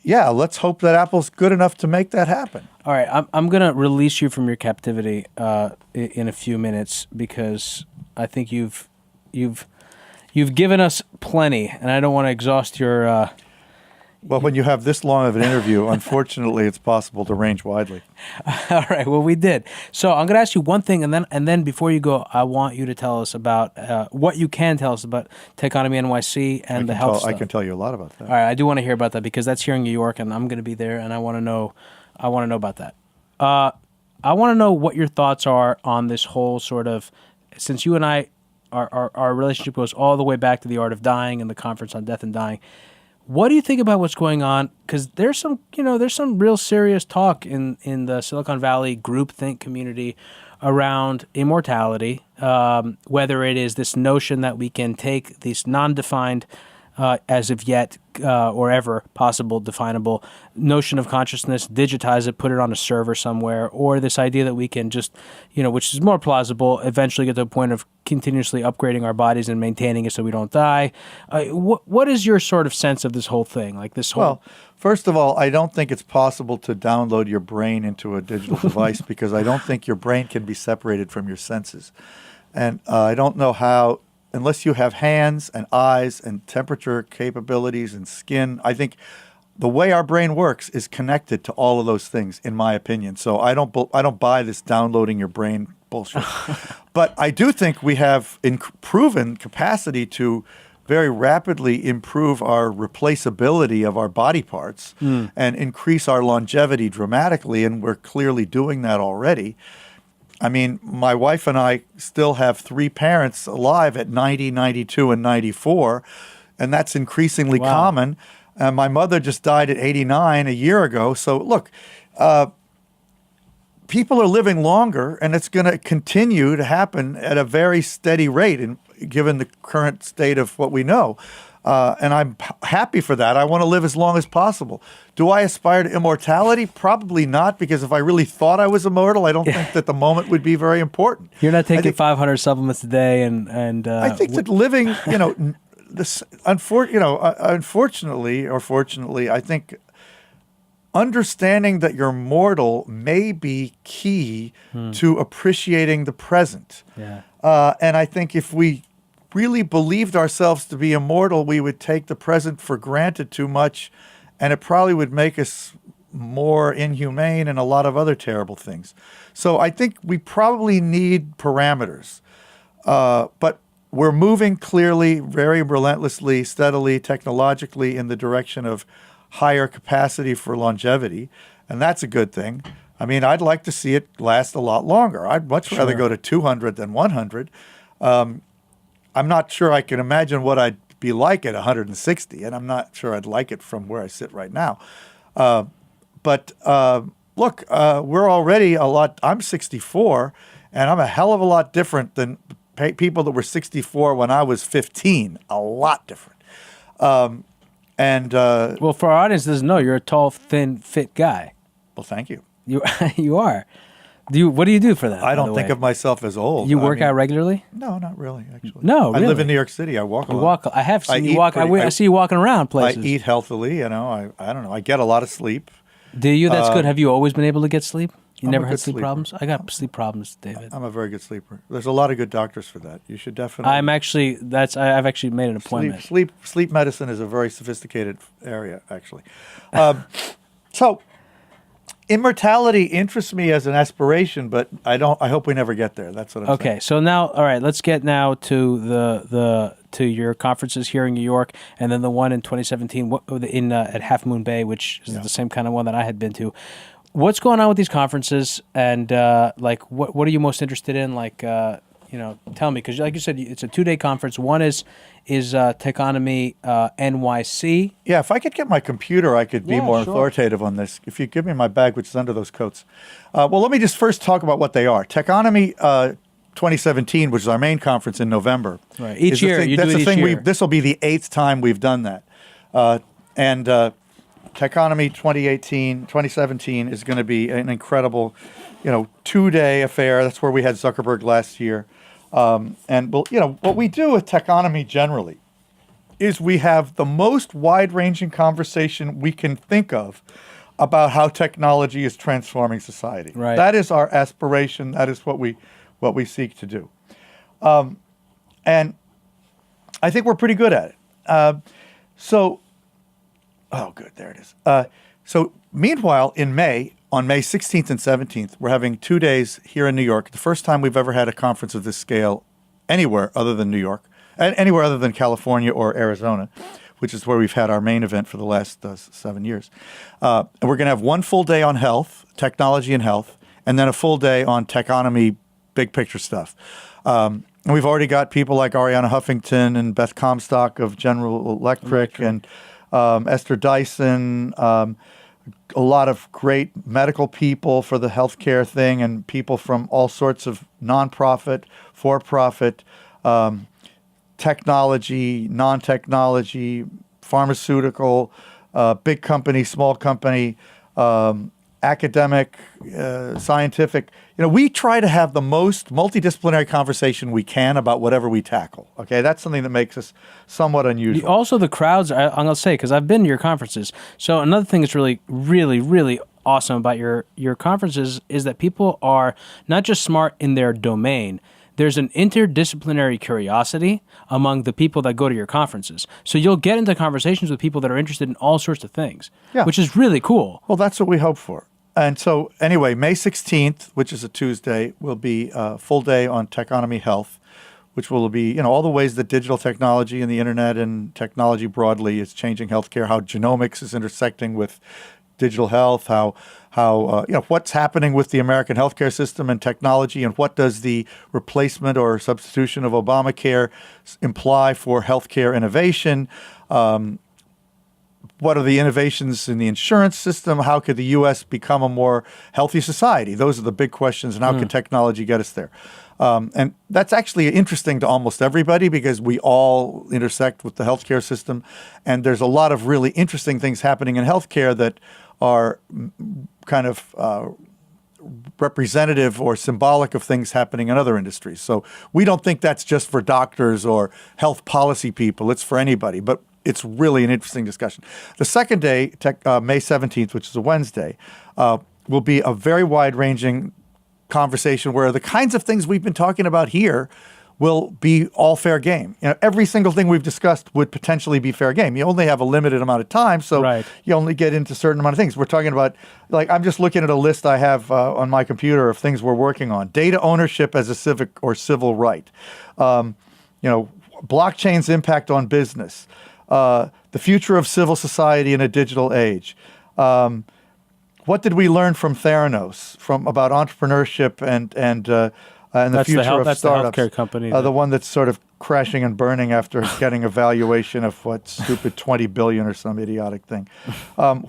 let's hope that Apple's good enough to make that happen. All right, I'm going to release you from your captivity in a few minutes, because I think you've given us plenty, and I don't want to exhaust your... Well, when you have this long of an interview, unfortunately, it's possible to range widely. All right. Well, we did. So I'm going to ask you one thing, and then before you go, I want you to tell us about what you can tell us about Techonomy NYC and the health stuff. I can tell you a lot about that. All right. I do want to hear about that, because that's here in New York, and I'm going to be there, and I want to know about that. I want to know what your thoughts are on this whole sort of, since you and I, our relationship goes all the way back to The Art of Dying and the Conference on Death and Dying. What do you think about what's going on? Because there's some real serious talk in the Silicon Valley groupthink community around immortality, whether it is this notion that we can take these non-defined as of yet or ever possible, definable notion of consciousness, digitize it, put it on a server somewhere, or this idea that we can just, which is more plausible, eventually get to a point of continuously upgrading our bodies and maintaining it so we don't die. What is your sort of sense of this whole thing? Like this whole... Well, first of all, I don't think it's possible to download your brain into a digital device because I don't think your brain can be separated from your senses. And I don't know how, unless you have hands and eyes and temperature capabilities and skin, I think the way our brain works is connected to all of those things, in my opinion. So I don't buy this downloading your brain bullshit. But I do think we have proven capacity to very rapidly improve our replaceability of our body parts and increase our longevity dramatically, and we're clearly doing that already. I mean, my wife and I still have 3 parents alive at 90, 92, and 94, and that's increasingly common. My mother just died at 89 a year ago. So look, people are living longer, and it's going to continue to happen at a very steady rate, and given the current state of what we know. And I'm happy for that. I want to live as long as possible. Do I aspire to immortality? Probably not, because if I really thought I was immortal, I don't think that the moment would be very important. You're not taking 500 supplements a day, and I think that living, unfortunately or fortunately, I think understanding that you're mortal may be key to appreciating the present. Yeah. And I think if we really believed ourselves to be immortal, we would take the present for granted too much, and it probably would make us more inhumane and a lot of other terrible things. So I think we probably need parameters. But we're moving clearly, very relentlessly, steadily, technologically in the direction of higher capacity for longevity, and that's a good thing. I mean, I'd like to see it last a lot longer. I'd much rather go to 200 than 100. I'm not sure I can imagine what I'd be like at 160, and I'm not sure I'd like it from where I sit right now. But look, we're already a lot. I'm 64, and I'm a hell of a lot different than people that were 64 when I was 15. A lot different. Well, for our audience, doesn't know you're a tall, thin, fit guy. Well, thank you. You are. What do you do for that? I don't think of myself as old. You work out regularly? No, not really, actually. No, really? I live in New York City. I walk a lot. I have seen you walk. I see you walking around places. I eat healthily. I don't know. I get a lot of sleep. Do you? That's good. Have you always been able to get sleep? You I'm never a had good sleep sleeper. problems? I got sleep problems, David. I'm a very good sleeper. There's a lot of good doctors for that. You should definitely. I've actually made an appointment. Sleep medicine is a very sophisticated area, actually. So. Immortality interests me as an aspiration, but I hope we never get there. That's what I'm saying. Okay, so now, all right, let's get now to to your conferences here in New York, and then the one in 2017 at Half Moon Bay, which is the same kind of one that I had been to. What's going on with these conferences, and what are you most interested in? Tell me, because like you said, it's a 2-day conference. One is Techonomy NYC. Yeah, if I could get my computer, I could be more authoritative on this. If you give me my bag, which is under those coats. Well, let me just first talk about what they are. Techonomy 2017, which is our main conference in November. Right. Each year, you do it each year. This will be the 8th time we've done that. And Techonomy 2017 is going to be an incredible, 2-day affair. That's where we had Zuckerberg last year. What we do with Techonomy generally is we have the most wide-ranging conversation we can think of about how technology is transforming society. Right. That is our aspiration. That is what we seek to do. And I think we're pretty good at it. Good, there it is. So meanwhile, in May, on May 16th and 17th, we're having 2 days here in New York. The first time we've ever had a conference of this scale anywhere other than New York, and anywhere other than California or Arizona, which is where we've had our main event for the last 7 years. And we're going to have one full day on health, technology and health, and then a full day on Techonomy, big picture stuff. And we've already got people like Ariana Huffington and Beth Comstock of General Electric. And Esther Dyson, a lot of great medical people for the healthcare thing, and people from all sorts of nonprofit, for-profit, technology, non-technology, pharmaceutical, big company, small company, academic, scientific. We try to have the most multidisciplinary conversation we can about whatever we tackle. Okay, that's something that makes us somewhat unusual. Also, the crowds, I'm going to say, because I've been to your conferences. So another thing that's really, really, really awesome about your conferences is that people are not just smart in their domain. There's an interdisciplinary curiosity among the people that go to your conferences. So you'll get into conversations with people that are interested in all sorts of things, which is really cool. Well, that's what we hope for. And so anyway, May 16th, which is a Tuesday, will be a full day on Techonomy Health, which will be, all the ways that digital technology and the internet and technology broadly is changing healthcare, how genomics is intersecting with digital health, how what's happening with the American healthcare system and technology, and what does the replacement or substitution of Obamacare imply for healthcare innovation. What are the innovations in the insurance system? How could the U.S. become a more healthy society? Those are the big questions, and how can technology get us there? And that's actually interesting to almost everybody because we all intersect with the healthcare system, and there's a lot of really interesting things happening in healthcare that are kind of representative or symbolic of things happening in other industries. So we don't think that's just for doctors or health policy people. It's for anybody, but it's really an interesting discussion. The second day, May 17th, which is a Wednesday, will be a very wide-ranging conversation where the kinds of things we've been talking about here will be all fair game. Every single thing we've discussed would potentially be fair game. You only have a limited amount of time, so you only get into a certain amount of things. We're talking about, I'm just looking at a list I have on my computer of things we're working on. Data ownership as a civic or civil right. Blockchain's impact on business. The future of civil society in a digital age. What did we learn from Theranos, about entrepreneurship and the future of startups? The healthcare company. The one that's sort of crashing and burning after getting a valuation of what stupid $20 billion or some idiotic thing.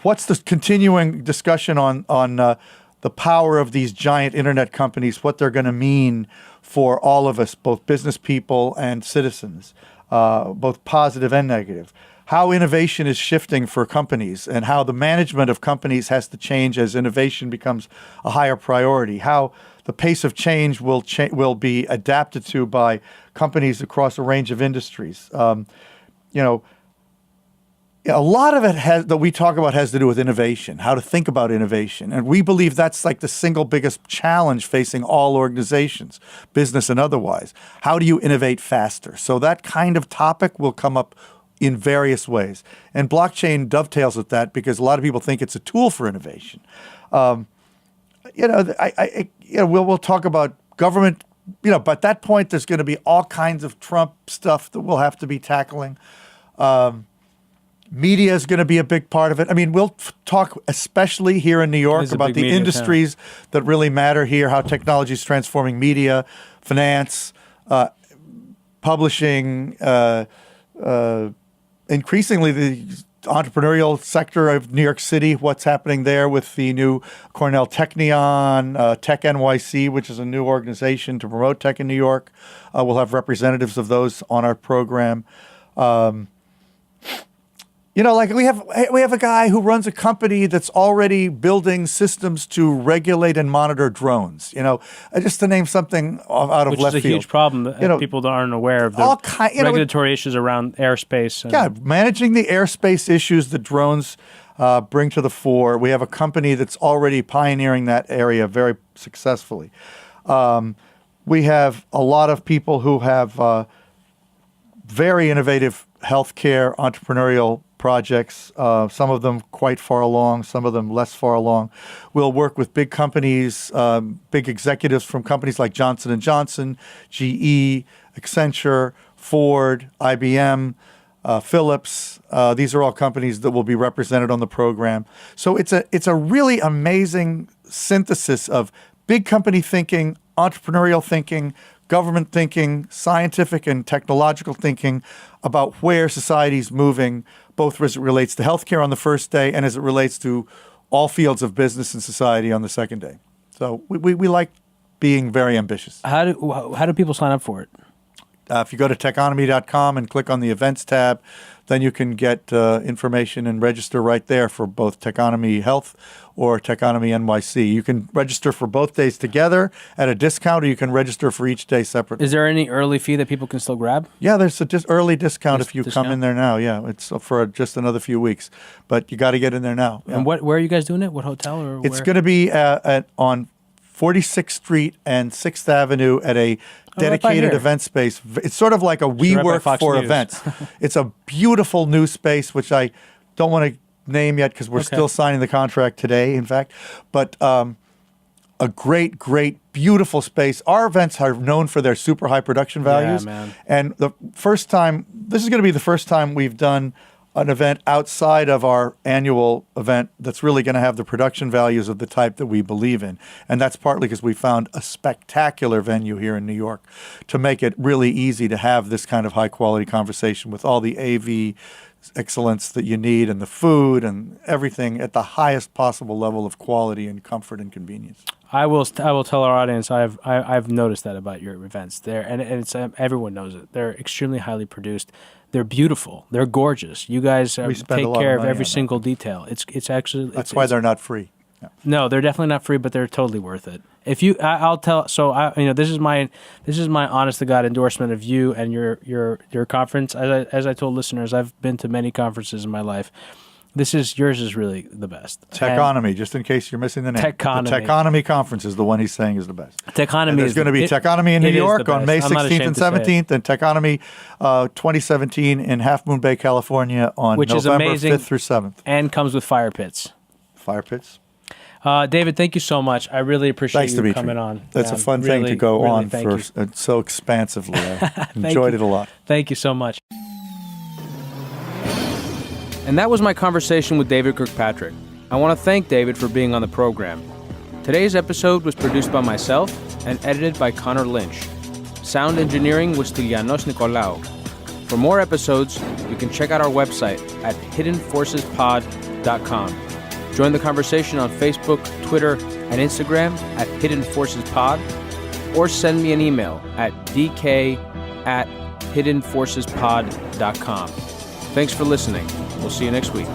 What's the continuing discussion on the power of these giant internet companies, what they're going to mean for all of us, both business people and citizens, both positive and negative? How innovation is shifting for companies and how the management of companies has to change as innovation becomes a higher priority. How the pace of change will be adapted to by companies across a range of industries. A lot of it that we talk about has to do with innovation, how to think about innovation. And we believe that's like the single biggest challenge facing all organizations, business and otherwise. How do you innovate faster? So that kind of topic will come up in various ways. And blockchain dovetails with that because a lot of people think it's a tool for innovation. We'll talk about government, but at that point there's going to be all kinds of Trump stuff that we'll have to be tackling. Media is going to be a big part of it. I mean, we'll talk especially here in New York about the industries that really matter here, how technology is transforming media, finance, publishing, increasingly the entrepreneurial sector of New York City, what's happening there with the new Cornell Technion, Tech NYC, which is a new organization to promote tech in New York. We'll have representatives of those on our program. We have a guy who runs a company that's already building systems to regulate and monitor drones. Just to name something out of left field. Which is a huge problem that people aren't aware of. The regulatory issues around airspace. Managing the airspace issues that drones bring to the fore. We have a company that's already pioneering that area very successfully. We have a lot of people who have very innovative healthcare entrepreneurial projects, some of them quite far along, some of them less far along. We'll work with big companies, big executives from companies like Johnson & Johnson, GE, Accenture, Ford, IBM, Philips. These are all companies that will be represented on the program. So it's a really amazing synthesis of big company thinking, entrepreneurial thinking, government thinking, scientific and technological thinking about where society's moving, both as it relates to healthcare on the first day and as it relates to all fields of business and society on the second day. So we like being very ambitious. How do people sign up for it? if you go to techonomy.com and click on the events tab, then you can get information and register right there for both Techonomy Health or Techonomy NYC. You can register for both days together at a discount, or you can register for each day separately. Is there any early fee that people can still grab? Yeah, there's a early discount if you discount? come in there now. Yeah, it's for just another few weeks, but you got to get in there now. Yeah. And where are you guys doing it? What hotel or It's where? going to be on 46th Street and 6th Avenue at a dedicated here. event space. It's sort of like a right by WeWork Fox for News. events. It's a beautiful new space, which I don't want to name yet because we're still signing the contract today, in fact. But a great, beautiful space. Our events are known for their super high production values. man. And this is going to be the first time we've done an event outside of our annual event that's really going to have the production values of the type that we believe in. And that's partly because we found a spectacular venue here in New York to make it really easy to have this kind of high quality conversation with all the AV excellence that you need and the food and everything at the highest possible level of quality and comfort and convenience. I will tell our audience I've noticed that about your events there, and it's everyone knows it. They're extremely highly produced. They're beautiful. They're gorgeous. You guys spend take a lot care of of money every on that. single detail. It's actually That's why they're not free. Yeah. No, they're definitely not free, but they're totally worth it. If you, I'll tell. So this is my honest to God endorsement of you and your conference. As I told listeners, I've been to many conferences in my life. Yours is really the best. Techonomy, just in case you're missing the name. Techonomy. The Techonomy conference is the one he's saying is the best. Techonomy And there's going to be Techonomy in New York on May 16th and 17th, and Techonomy 2017 in Half Moon Bay, California on Which is November amazing. 5th through 7th. and comes with fire pits. Fire pits. David, thank you so much. I really appreciate Thanks, you Dimitri. coming on. That's a man. fun thing to go really, on thank for you. so expansively. I enjoyed you. it a lot. Thank you so much. And that was my conversation with David Kirkpatrick. I want to thank David for being on the program. Today's episode was produced by myself and edited by Connor Lynch. Sound engineering was Stylianos Nicolaou. For more episodes, you can check out our website at hiddenforcespod.com. Join the conversation on Facebook, Twitter, and Instagram at Hidden Forces Pod, or send me an email at dk@hiddenforcespod.com. Thanks for listening. We'll see you next week.